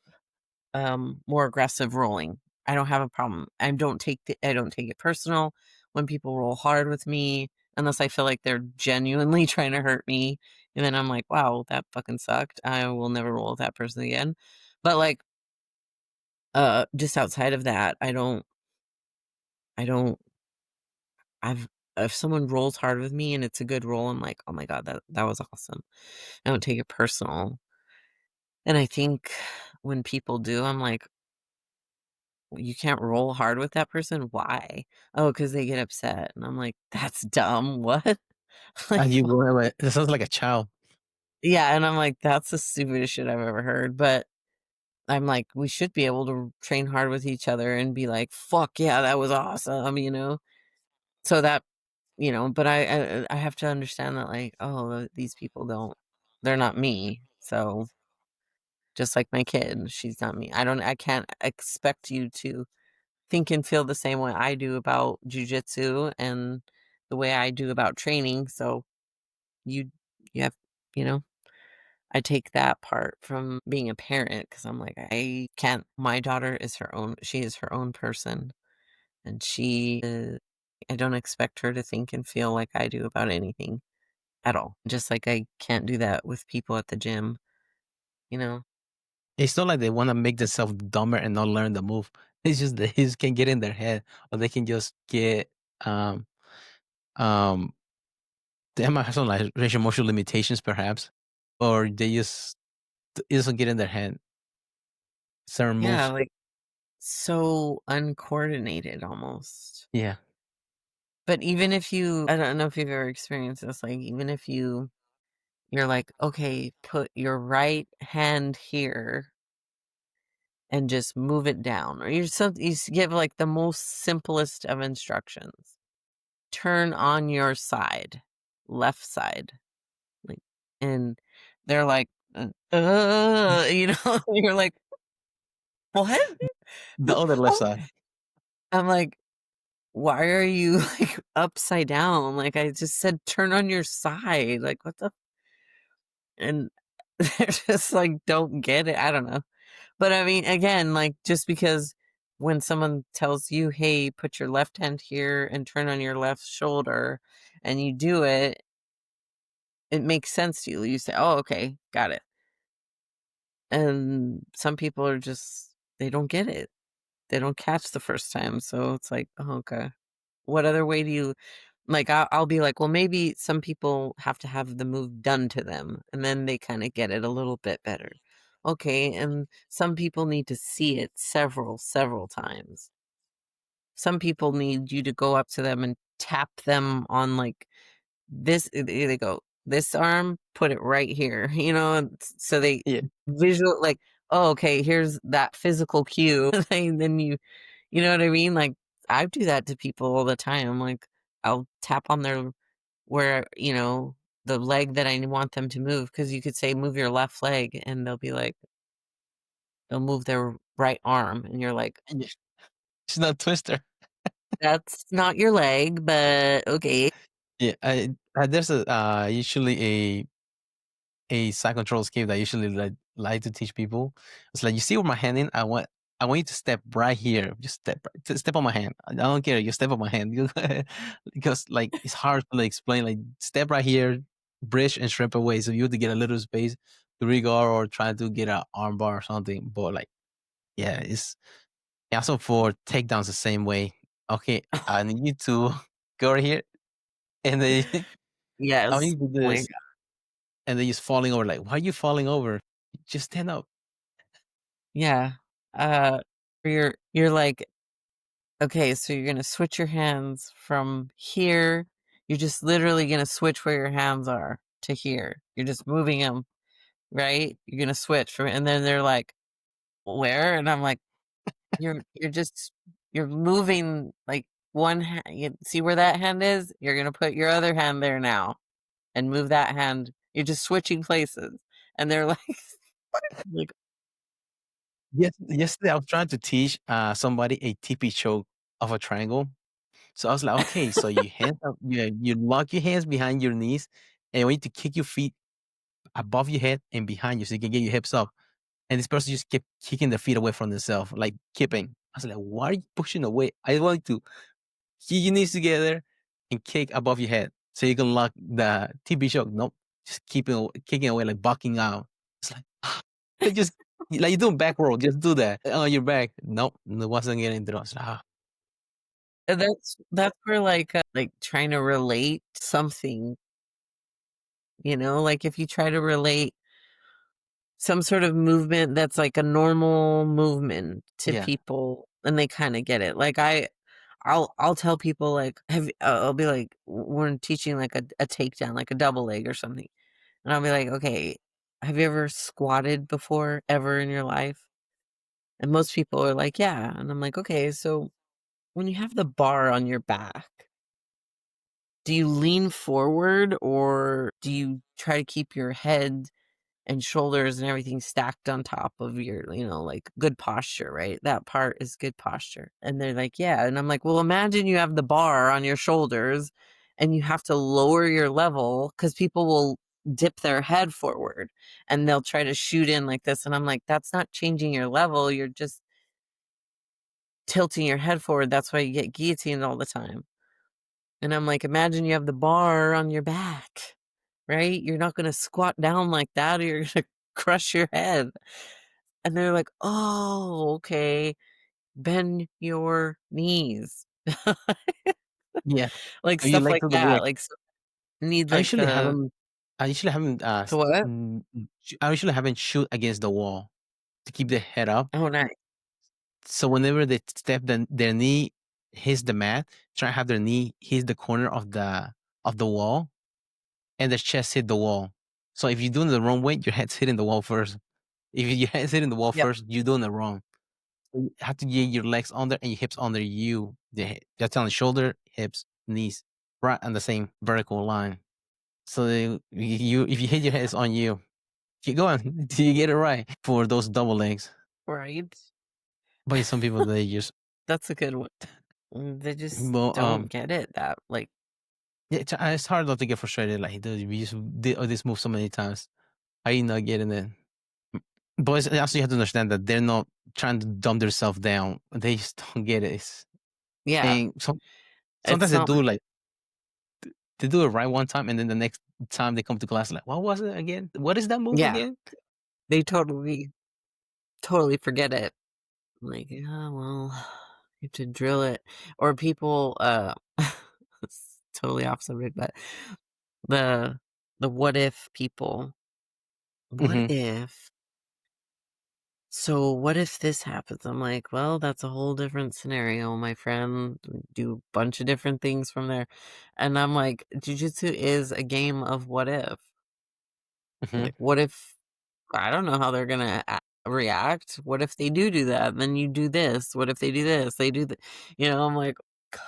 Speaker 2: more aggressive rolling. I don't have a problem. I don't take it personal when people roll hard with me unless I feel like they're genuinely trying to hurt me. And then I'm like, wow, that fucking sucked. I will never roll with that person again. But like just outside of that, I don't I've if someone rolls hard with me and it's a good roll, I'm like, oh my God, that was awesome. I don't take it personal. And I think when people do, I'm like, you can't roll hard with that person? Why? Oh, because they get upset, and I'm like, "That's dumb, what?"
Speaker 1: And
Speaker 2: Like,
Speaker 1: you go, it sounds like a child.
Speaker 2: yeah, and I'm like, "That's the stupidest shit I've ever heard," but I'm like, we should be able to train hard with each other and be like, "Fuck yeah, that was awesome," you know? So that but I have to understand that, like, oh, these people they're not me, so just like my kid, she's not me. I can't expect you to think and feel the same way I do about jujitsu and the way I do about training. So you you have you know, I take that part from being a parent because I'm like, I can't my daughter is she is her own person, and I don't expect her to think and feel like I do about anything at all. Just like I can't do that with people at the gym, you know?
Speaker 1: It's not like they want to make themselves dumber and not learn the move. It's just they just can get in their head, or they can just get um they might have some like racial emotional limitations, perhaps, or they just it doesn't get in their head. Certain
Speaker 2: Yeah,
Speaker 1: moves,
Speaker 2: like so uncoordinated almost.
Speaker 1: yeah,
Speaker 2: But even if you, I don't know if you've ever experienced this, like even if you're like, okay, put your right hand here and just move it down, or you give like the most simplest of instructions. Turn on your side, left side, like, and they're like, you know, you're like, what?
Speaker 1: the other left
Speaker 2: Oh.
Speaker 1: side.
Speaker 2: I'm like, why are you like upside down? Like I just said, turn on your side. Like what the? And they're just like, don't get it. I don't know. But I mean, again, like just because when someone tells you, hey, put your left hand here and turn on your left shoulder, and you do it, it makes sense to you. You say, oh, okay, got it. And some people are just, they don't get it. They don't catch the first time. So it's like, oh, okay. What other way do you, like, I'll be like, well, maybe some people have to have the move done to them and then they kind of get it a little bit better. Okay. And some people need to see it several times. Some people need you to go up to them and tap them on like this. They go, this arm, put it right here, you know, and so they
Speaker 1: Yeah,
Speaker 2: visual like, oh, okay, here's that physical cue. And then you know what I mean? Like I do that to people all the time. Like I'll tap on their where, you know, the leg that I want them to move. Cause you could say move your left leg and they'll be like, they'll move their right arm. And you're like,
Speaker 1: yeah. It's not Twister.
Speaker 2: that's not your leg, but okay.
Speaker 1: Yeah, there's a usually a side control scheme that I usually like to teach people. It's like you see where my hand in. I want you to step right here. Just step on my hand. I don't care. You step on my hand because like it's hard to like, explain. Like step right here, bridge and strip away. So you have to get a little space to regard or try to get an arm bar or something. But like yeah, it's also for takedowns the same way. Okay, I need you to go right here and then I want
Speaker 2: Yes.
Speaker 1: you to do
Speaker 2: Oh my
Speaker 1: this,
Speaker 2: god.
Speaker 1: and then just falling over. Like, why are you falling over? Just stand up.
Speaker 2: Yeah. Uh you're like, okay, so you're gonna switch your hands from here. You're just literally gonna switch where your hands are to here. You're just moving them, right? You're gonna switch from, and then they're like, where? And I'm like, you're just you're moving like one hand. You see where that hand is? You're gonna put your other hand there now and move that hand. You're just switching places. And they're like, like,
Speaker 1: Yes, yesterday I was trying to teach somebody a TP choke of a triangle. So I was like, okay, so you hands up, you lock your hands behind your knees, and you need to kick your feet above your head and behind you, so you can get your hips up. And this person just kept kicking their feet away from themselves, like kipping. I was like, why are you pushing away? I want you to keep your knees together and kick above your head so you can lock the TP choke. Nope, just kicking away, like bucking out. It's like just like you're doing back roll, just do that on your back. Nope, it wasn't getting through. I was like, ah,
Speaker 2: and that's where like trying to relate something, you know, like if you try to relate some sort of movement that's like a normal movement to
Speaker 1: yeah,
Speaker 2: people and they kind of get it. Like I'll tell people like I'll be like we're teaching like a takedown, like a double leg or something. And I'll be like, okay, have you ever squatted before ever in your life? And most people are like, yeah. And I'm like, okay, so when you have the bar on your back, do you lean forward or do you try to keep your head and shoulders and everything stacked on top of your, you know, like good posture, right? That part is good posture. And they're like, yeah. And I'm like, well, imagine you have the bar on your shoulders and you have to lower your level because people will dip their head forward and they'll try to shoot in like this. And I'm like, that's not changing your level. You're just tilting your head forward. That's why you get guillotined all the time. And I'm like, imagine you have the bar on your back, right? You're not going to squat down like that or you're going to crush your head. and they're like, "Oh, okay, bend your knees."
Speaker 1: Yeah.
Speaker 2: Like,
Speaker 1: So you
Speaker 2: stuff
Speaker 1: like
Speaker 2: like
Speaker 1: to the
Speaker 2: that,
Speaker 1: work.
Speaker 2: like, need,
Speaker 1: I
Speaker 2: like,
Speaker 1: usually have
Speaker 2: the
Speaker 1: them. I usually have 'em,
Speaker 2: the what?
Speaker 1: I usually have 'em shoot against the wall to keep their head up.
Speaker 2: Oh, nice.
Speaker 1: So whenever they step, their knee hits the mat, try to have their knee hit the corner of the wall, and their chest hit the wall. So if you're doing it the wrong way, your head's hitting the wall first. If your head's hitting the wall
Speaker 2: Yep,
Speaker 1: first, you're doing it wrong. So you have to get your legs under and your hips under you. That's on the shoulder, hips, knees, right on the same vertical line. So you if you hit your head, it's on you. Keep going till you get it right for those double legs.
Speaker 2: right.
Speaker 1: But some people they just
Speaker 2: That's a good one. They just
Speaker 1: well
Speaker 2: don't get it that, like,
Speaker 1: yeah, it's hard not to get frustrated. Like, dude, we just did this move so many times. How you not getting it? But also you have to understand that they're not trying to dumb themselves down. They just don't get it.
Speaker 2: yeah,
Speaker 1: And sometimes
Speaker 2: it's
Speaker 1: they
Speaker 2: not
Speaker 1: do like they do it right one time, and then the next time they come to class, like, what was it again? What is that move
Speaker 2: yeah,
Speaker 1: again?
Speaker 2: they totally forget it. Like, "Yeah, well, you have to drill it." Or people, it's totally off subject, but the what if people. What
Speaker 1: Hmm.
Speaker 2: if so what if this happens? I'm like, "Well, that's a whole different scenario, my friend. Do a bunch of different things from there." And I'm like, "Jujitsu is a game of what if."
Speaker 1: Hmm.
Speaker 2: Like, what if I don't know how they're gonna react. What if they do that? Then you do this. What if they do this? They do the I'm like, "God,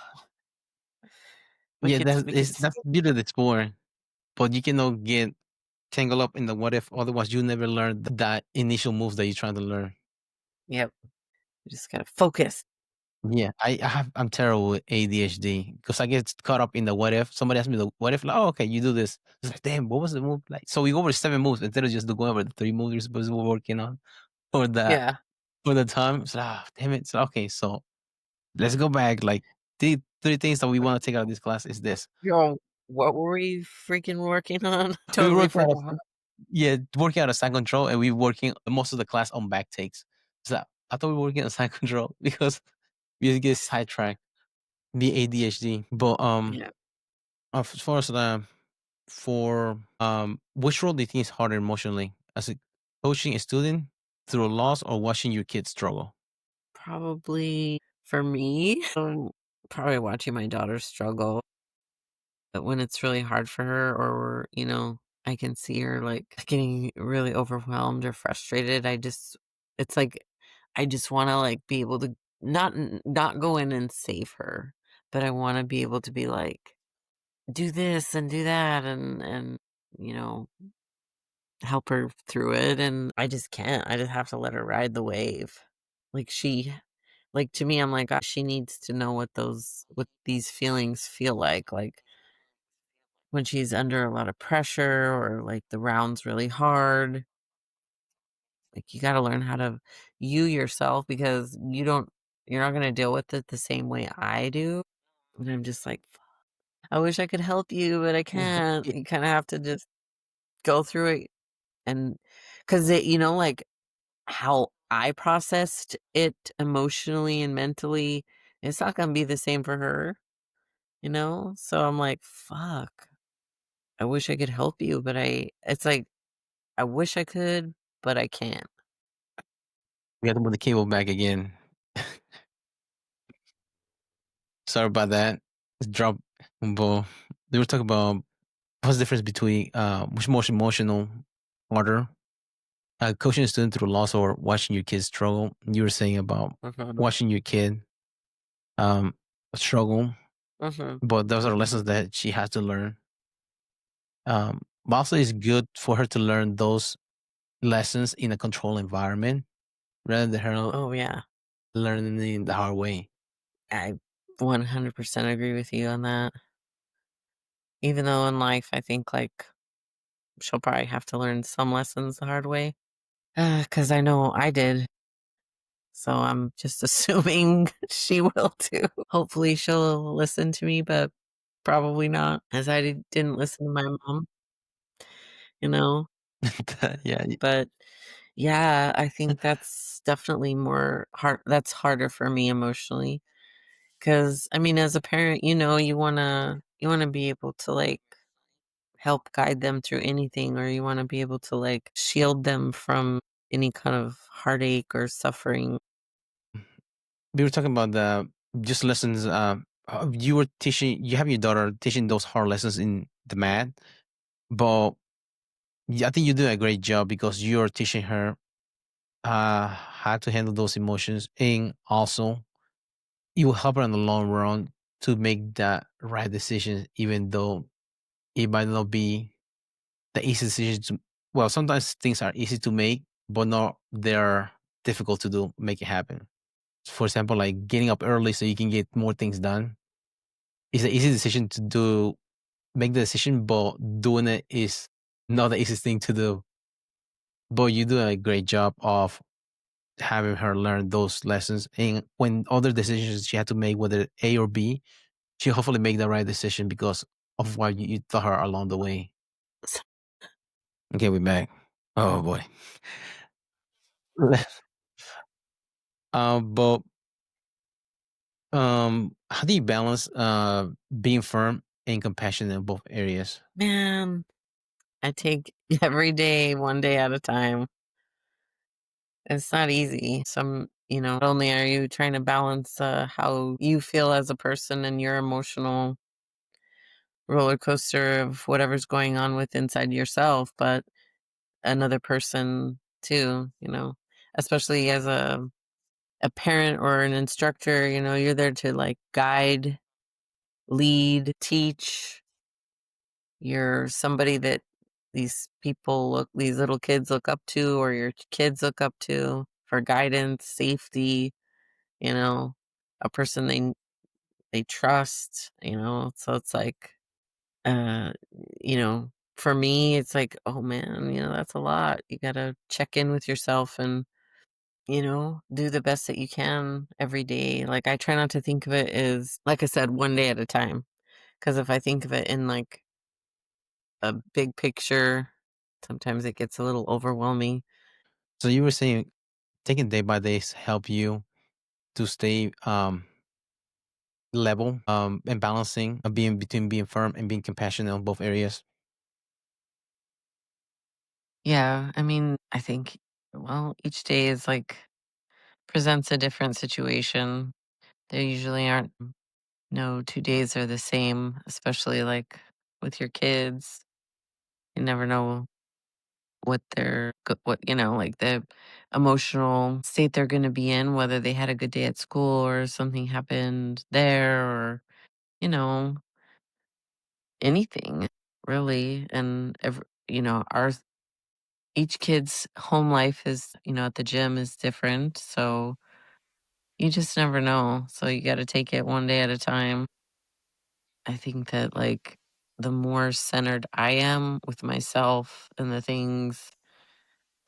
Speaker 1: Yeah,
Speaker 2: make it
Speaker 1: that's
Speaker 2: simple."
Speaker 1: beauty of the sport. But you cannot get tangled up in the what if. Otherwise, you never learn that initial moves that you're trying to learn.
Speaker 2: Yep. You just gotta focus.
Speaker 1: Yeah, I'm terrible with ADHD because I get caught up in the what if. Somebody asks me the what if, like, oh, okay, you do this. It's like, damn, what was the move? Like, so we go over 7 moves instead of just going over the 3 moves you're supposed to be working on for that
Speaker 2: Yeah.
Speaker 1: for the time. So, damn it. So, okay, so let's go back. Like, the three things that we want to take out of this class is this.
Speaker 2: Yo, what were we freaking working on?
Speaker 1: We
Speaker 2: Totally
Speaker 1: work out
Speaker 2: forgot.
Speaker 1: yeah, working out of side control, and we working most of the class on back takes. So I thought we were working on side control because we just get sidetracked. The ADHD, but
Speaker 2: Yeah,
Speaker 1: as far as for which role do you think is harder emotionally, as a coaching a student through a loss or watching your kids struggle?
Speaker 2: probably for me, probably watching my daughter struggle, but when it's really hard for her or, I can see her, like, getting really overwhelmed or frustrated, it's like, I just wanna, like, be able to not go in and save her, but I wanna be able to be like, "Do this and do that," and, you know, help her through it, and I just can't. I just have to let her ride the wave. Like, to me, I'm like, she needs to know what these feelings feel like when she's under a lot of pressure or, like, the round's really hard, like, you gotta learn how to you yourself because you're not gonna deal with it the same way I do, and I'm just like, I wish I could help you, but I can't."
Speaker 1: Yeah,
Speaker 2: You kinda have to just go through it and 'cause like, how I processed it emotionally and mentally, it's not gonna be the same for her, you know? So I'm like, "Fuck, I wish I could help you, but it's like, I wish I could, but I can't."
Speaker 1: we have to put the cable back again. Sorry about that. It's drop, but they were talking about what's the difference between which most emotional harder, coaching a student through loss or watching your kids struggle. You were saying about
Speaker 2: Mhm,
Speaker 1: watching your kid um struggle,
Speaker 2: mhm.
Speaker 1: but those are lessons that she has to learn. But also it's good for her to learn those lessons in a controlled environment rather than her
Speaker 2: Oh, yeah.
Speaker 1: learning in the hard way.
Speaker 2: I 100% agree with you on that. Even though in life, I think, like, she'll probably have to learn some lessons the hard way. Because I know I did, so I'm just assuming she will too. Hopefully, she'll listen to me, but probably not, as I didn't listen to my mom, you know?
Speaker 1: Yeah,
Speaker 2: But Yeah, I think that's definitely more hard that's harder for me emotionally. 'Cause, I mean, as a parent, you wanna be able to, like, help guide them through anything, or you wanna be able to, like, shield them from any kind of heartache or suffering.
Speaker 1: We were talking about the just lessons. You were teaching. You have your daughter teaching those hard lessons in the mat, but yeah, I think you do a great job because you're teaching her how to handle those emotions, and also you will help her in the long run to make that right decision, even though it might not be the easy decision to. Well, sometimes things are easy to make, but not they're difficult to do. Make it happen. For example, like getting up early so you can get more things done is an easy decision to do. Make the decision, but doing it is not the easiest thing to do. But you do a great job of having her learn those lessons. And when other decisions she had to make, whether A or B, she hopefully make the right decision because of what you taught her along the way. Okay, we're back. Oh boy. But how do you balance being firm and compassionate in both areas?
Speaker 2: Man, I take every day, one day at a time. It's not easy. Not only are you trying to balance, how you feel as a person and your emotional roller coaster of whatever's going on with inside yourself, but another person too, especially as a parent or an instructor, you're there to like guide, lead, teach. You're somebody that these little kids look up to, or your kids look up to for guidance, safety, you know, a person they trust, so it's like, uh, for me, it's like, oh man, that's a lot. You gotta check in with yourself and, do the best that you can every day. Like, I try not to think of it as, like I said, one day at a time. Because if I think of it in like a big picture, sometimes it gets a little overwhelming.
Speaker 1: So you were saying taking day by day help you to stay level and balancing being between being firm and being compassionate on both areas.
Speaker 2: Yeah, I mean, I think, well, each day is like presents a different situation. There usually aren't no 2 days are the same, especially like with your kids. You never know like the emotional state they're going to be in, whether they had a good day at school or something happened there, or, you know, anything really. And our each kid's home life is, at the gym is different, so you just never know. So you got to take it one day at a time. I think that, like, the more centered I am with myself and the things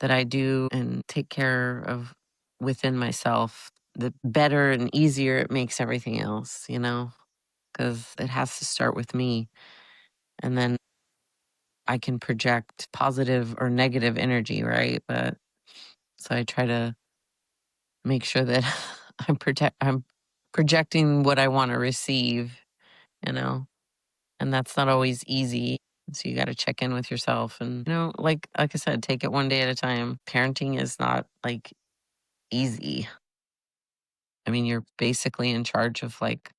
Speaker 2: that I do and take care of within myself, the better and easier it makes everything else, because it has to start with me. And then I can project positive or negative energy, right? But so I try to make sure that I'm projecting what I want to receive, you know, and that's not always easy. So you got to check in with yourself and, like I said, take it one day at a time. Parenting is not like easy. I mean, you're basically in charge of like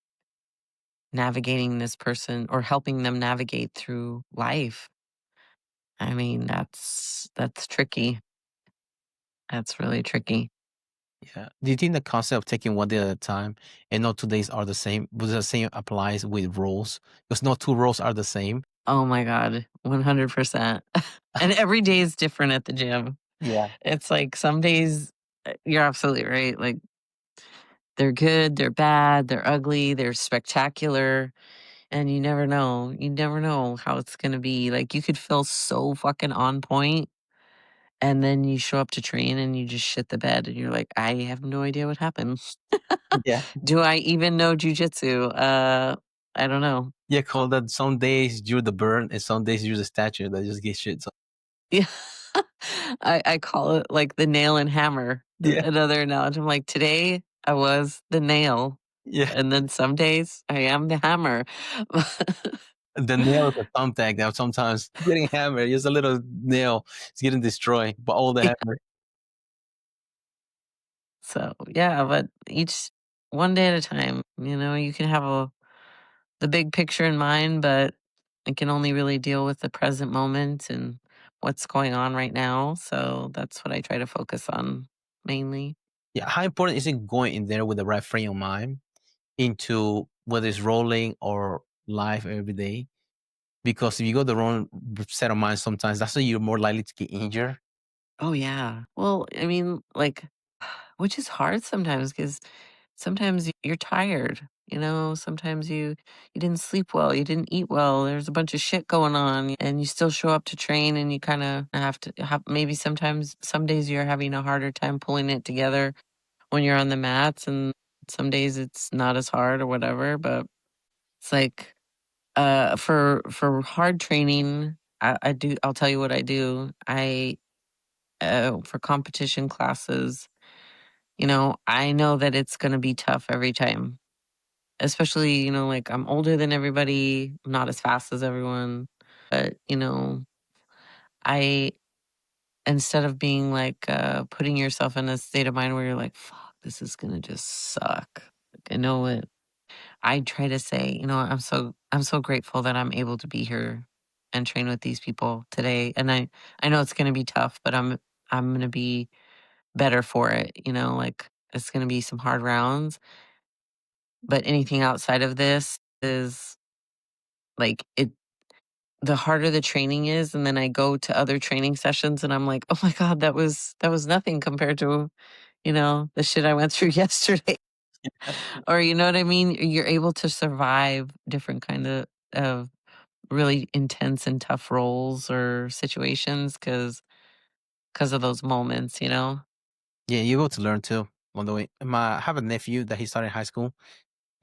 Speaker 2: navigating this person or helping them navigate through life. I mean, that's tricky. That's really tricky.
Speaker 1: Yeah. Do you think the concept of taking one day at a time and not 2 days are the same? Was the same applies with roles? Because not two roles are the same.
Speaker 2: Oh my God, 100%. And every day is different at the gym.
Speaker 1: Yeah.
Speaker 2: It's like some days, you're absolutely right. Like, they're good, they're bad, they're ugly, they're spectacular. And you never know. You never know how it's going to be. Like, you could feel so fucking on point, and then you show up to train and you just shit the bed. And you're like, I have no idea what happened.
Speaker 1: Yeah.
Speaker 2: Do I even know jujitsu? I don't know.
Speaker 1: Yeah, call that some days you're the bird and some days you're the statue that just get shit. So
Speaker 2: Yeah. I call it like the nail and hammer,
Speaker 1: Yeah,
Speaker 2: another analogy. I'm like, today I was the nail,
Speaker 1: yeah.
Speaker 2: and then some days I am the hammer.
Speaker 1: The nail is a thumbtack now sometimes getting hammered, just a little nail is getting destroyed, but all the hammer.
Speaker 2: So, yeah, but each one day at a time, you can have the big picture in mind, but I can only really deal with the present moment and what's going on right now. So that's what I try to focus on mainly.
Speaker 1: Yeah, how important is it going in there with the right frame of mind into whether it's rolling or life every day? Because if you go the wrong set of mind sometimes, that's when you're more likely to get injured.
Speaker 2: Oh, yeah. Well, I mean, like, which is hard sometimes because sometimes you're tired. Sometimes you didn't sleep well, you didn't eat well. There's a bunch of shit going on, and you still show up to train, and you kind of have to have maybe sometimes some days you're having a harder time pulling it together when you're on the mats, and some days it's not as hard or whatever. But it's like for hard training, I'll tell you what I do. I For competition classes, I know that it's going to be tough every time. Especially, like I'm older than everybody, I'm not as fast as everyone. But, I, instead of being like putting yourself in a state of mind where you're like, fuck, this is going to just suck. Like, I know it. I try to say, I'm so grateful that I'm able to be here and train with these people today. And I know it's going to be tough, but I'm going to be better for it, like it's going to be some hard rounds, but anything outside of this is like the harder the training is, and then I go to other training sessions and I'm like, "Oh my god, that was nothing compared to, the shit I went through yesterday." Or you know what I mean? You're able to survive different kind of really intense and tough roles or situations because of those moments.
Speaker 1: Yeah, you're able to learn too. On the way, I have a nephew that he started in high school,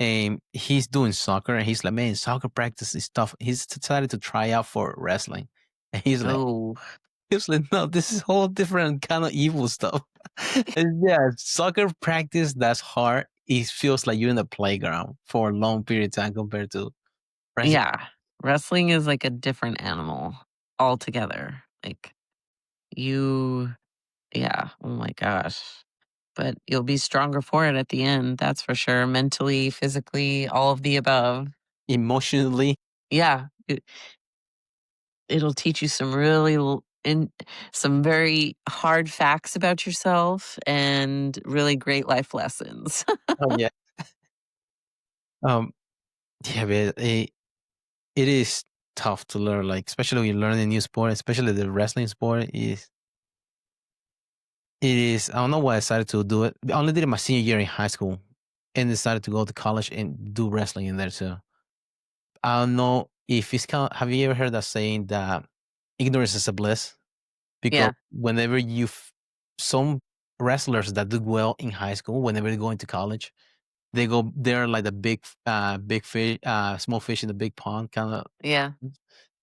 Speaker 1: and he's doing soccer, and he's like, "Man, soccer practice is tough." He's decided to try out for wrestling, and
Speaker 2: Oh,
Speaker 1: he's like, "No, this is whole different kind of evil stuff." And yeah, soccer practice that's hard. It feels like you're in the playground for a long period of time compared to wrestling.
Speaker 2: yeah. Wrestling is like a different animal altogether. Like you yeah, oh my gosh. But you'll be stronger for it at the end, that's for sure. Mentally, physically, all of the above.
Speaker 1: Emotionally,
Speaker 2: Yeah, it'll teach you some very hard facts about yourself and really great life lessons.
Speaker 1: oh yeah, um, yeah, man, it is tough to learn, like especially when you learn a new sport, especially the wrestling sport. It is. I don't know why I decided to do it. I only did it my senior year in high school, and decided to go to college and do wrestling in there too. I don't know if it's kind. Have you ever heard that saying that ignorance is a bliss? Because
Speaker 2: Yeah,
Speaker 1: whenever some wrestlers that do well in high school, whenever they go into college, they're like the big fish, small fish in the big pond kind of.
Speaker 2: yeah,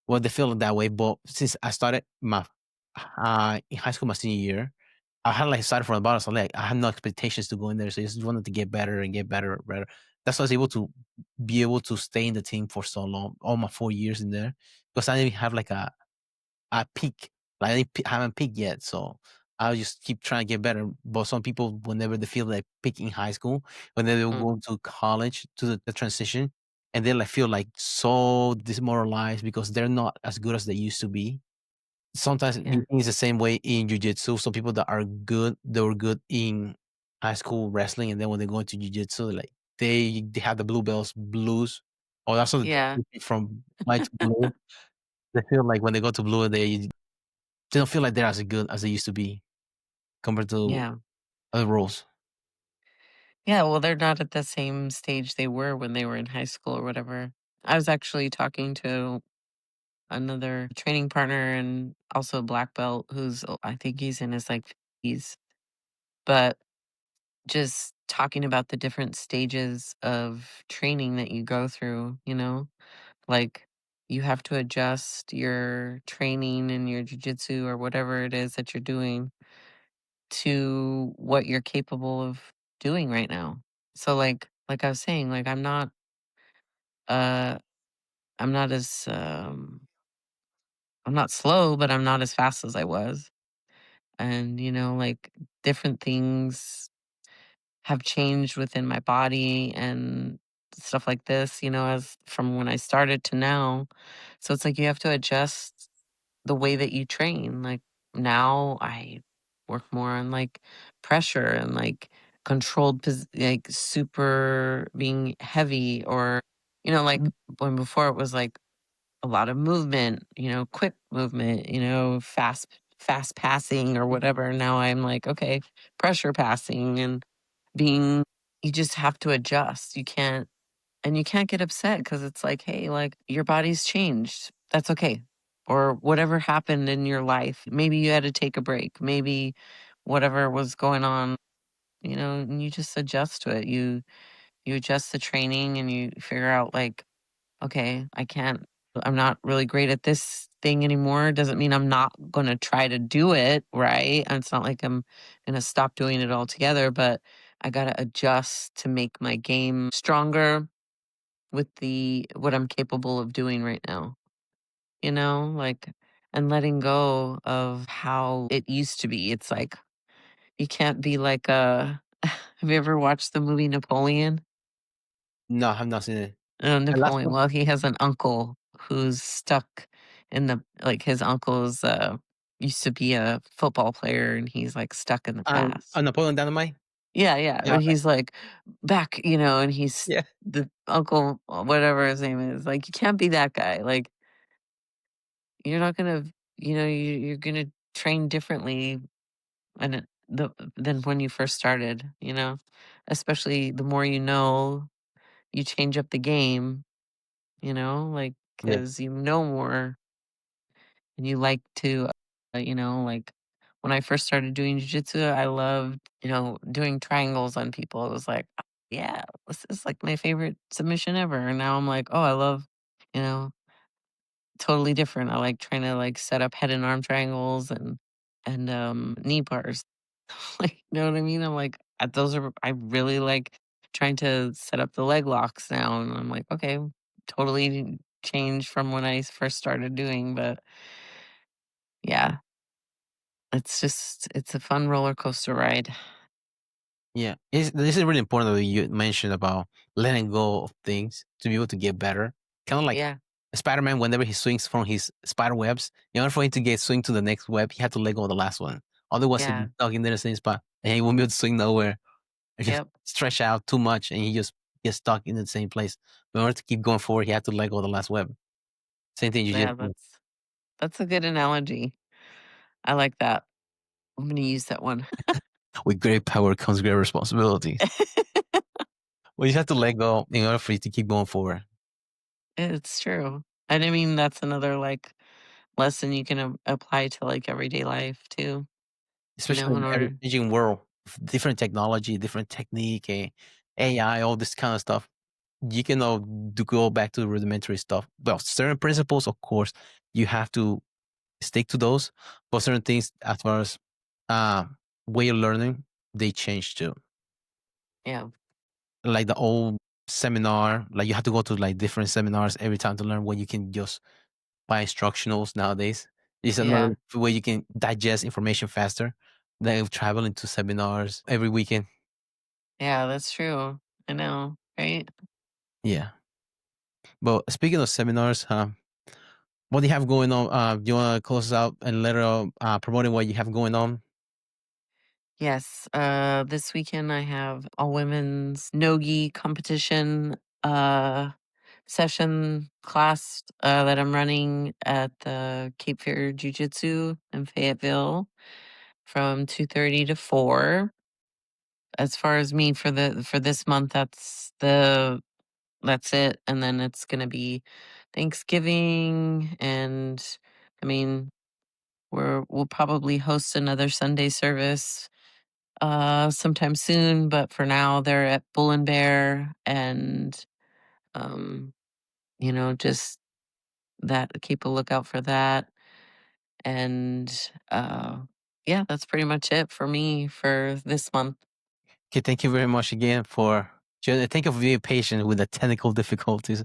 Speaker 1: Well, they feel that way. But since I started in high school my senior year, I had like started from the bottom. So like I had no expectations to go in there. So I just wanted to get better and get better, better. That's why I was able to be able to stay in the team for so long, all my 4 years in there, because I didn't have like a peak. Like haven't peaked yet. So I'll just keep trying to get better. But some people, whenever they feel like peak in high school, when they will
Speaker 2: mm,
Speaker 1: go to college to the transition, and they like feel like so demoralized because they're not as good as they used to be. Sometimes you
Speaker 2: yeah,
Speaker 1: think it's the same way in jiu-jitsu. Some people that are good, they were good in high school wrestling, and then when they go into jiu-jitsu, like they have the blue belts, blues, or that's what
Speaker 2: yeah,
Speaker 1: from white to blue. They feel like when they go to blue, they don't feel like they're as good as they used to be compared to
Speaker 2: yeah.
Speaker 1: other roles.
Speaker 2: Yeah, well, they're not at the same stage they were when they were in high school or whatever. I was actually talking to another training partner and also a black belt I think he's in his like 50s, but just talking about the different stages of training that you go through, like you have to adjust your training and your jujitsu or whatever it is that you're doing to what you're capable of doing right now. So like I was saying, like uh I'm not as I'm not slow, but I'm not as fast as I was. And like different things have changed within my body and stuff like this, as from when I started to now. So it's like you have to adjust the way that you train. Like now I work more on like pressure and like controlled, like super being heavy or, like when before it was like a lot of movement, quick movement, fast passing or whatever. Now I'm like, okay, pressure passing and being you just have to adjust. You can't get upset because it's like, hey, like your body's changed. That's okay. Or whatever happened in your life. Maybe you had to take a break. Maybe whatever was going on, and you just adjust to it. You adjust the training and you figure out like, okay, I'm not really great at this thing anymore. Doesn't mean I'm not going to try to do it, right? And it's not like I'm going to stop doing it altogether, but I got to adjust to make my game stronger with the what I'm capable of doing right now. Like and letting go of how it used to be. It's like you can't be like a have you ever watched the movie Napoleon?
Speaker 1: No, I have not seen it. The last
Speaker 2: Napoleon.
Speaker 1: one,
Speaker 2: Well, he has an uncle who's stuck in the like his uncle's used to be a football player and he's like stuck in the past.
Speaker 1: Napoleon Dynamite.
Speaker 2: Yeah, yeah.
Speaker 1: Yeah,
Speaker 2: But
Speaker 1: okay.
Speaker 2: he's like back, and he's
Speaker 1: Yeah,
Speaker 2: the uncle, whatever his name is. Like you can't be that guy. Like you're not gonna, you're gonna train differently and than when you first started. Especially the more you change up the game. Like
Speaker 1: yeah,
Speaker 2: because you know more and you like to, like when I first started doing jujitsu, I loved, doing triangles on people. It was like, "Oh, yeah, this is like my favorite submission ever. And now I'm like, oh, I love, you know, totally different. I like trying to like set up head and arm triangles and knee bars. Like, you know what I mean? I'm like, I really like trying to set up the leg locks now. And I'm like, okay, totally changed from when I first started doing, but yeah, it's a fun roller coaster ride.
Speaker 1: yeah. This is really important that you mentioned about letting go of things to be able to get better. Kind of like
Speaker 2: Yeah,
Speaker 1: Spider-Man, whenever he swings from his spider webs, in order for him to get swing to the next web, he had to let go of the last one. Otherwise, he'd
Speaker 2: yeah,
Speaker 1: be stuck in the same spot and he won't be able to swing nowhere. And just
Speaker 2: yep,
Speaker 1: stretch out too much and he just gets stuck in the same place. But in order to keep going forward, he had to let go of the last web. Same thing you
Speaker 2: yeah,
Speaker 1: just do.
Speaker 2: that's a good analogy. I like that. I'm gonna use that one.
Speaker 1: With great power comes great responsibility. Well, you have to let go in order for you to keep going forward.
Speaker 2: It's true. And I mean, that's another, like, lesson you can apply to, like, everyday life too,
Speaker 1: Especially
Speaker 2: in
Speaker 1: in every
Speaker 2: order
Speaker 1: changing world, different technology, different technique, AI, all this kind of stuff. You can do go back to the rudimentary stuff. Well, certain principles, of course, you have to stick to those. But certain things, as far as uh, way of learning, they change too.
Speaker 2: yeah,
Speaker 1: Like the old seminar, like you have to go to like different seminars every time to learn what you can just by instructionals nowadays. It's another
Speaker 2: yeah,
Speaker 1: way you can digest information faster than traveling to seminars every weekend.
Speaker 2: yeah, that's true. I know, right?
Speaker 1: Yeah. But speaking of seminars, what do you have going on? Do you want to close us out and let promoting what you have going on?
Speaker 2: Yes, this weekend I have all women's nogi competition, session class, that I'm running at the Cape Fear Jiu-Jitsu in Fayetteville from 2:30 to 4. As far as me for this month, that's it, and then it's gonna be Thanksgiving, and, I mean, we'll probably host another Sunday service, sometime soon, but for now, they're at Bull and Bear, and, um, just keep a lookout for that. And yeah, that's pretty much it for me for this month.
Speaker 1: Okay, thank you very much again for thank you for being patient with the technical difficulties.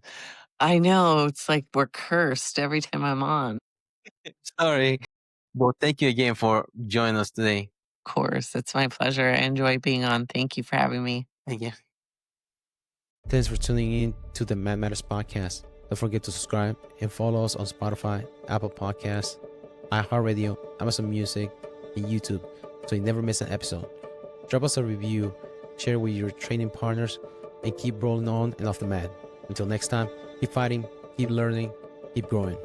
Speaker 2: I know it's like we're cursed every time I'm on.
Speaker 1: Sorry. Well, thank you again for joining us today.
Speaker 2: Of course, it's my pleasure. I enjoy being on. Thank you for having me.
Speaker 1: Thank you. Thanks for tuning in to the Man Matters podcast. Don't forget to subscribe and follow us on Spotify, Apple Podcasts, iHeartRadio, Amazon Music, and YouTube so you never miss an episode. Drop us a review, share with your training partners, and keep rolling on and off the mat. Until next time, keep fighting, keep learning, keep growing.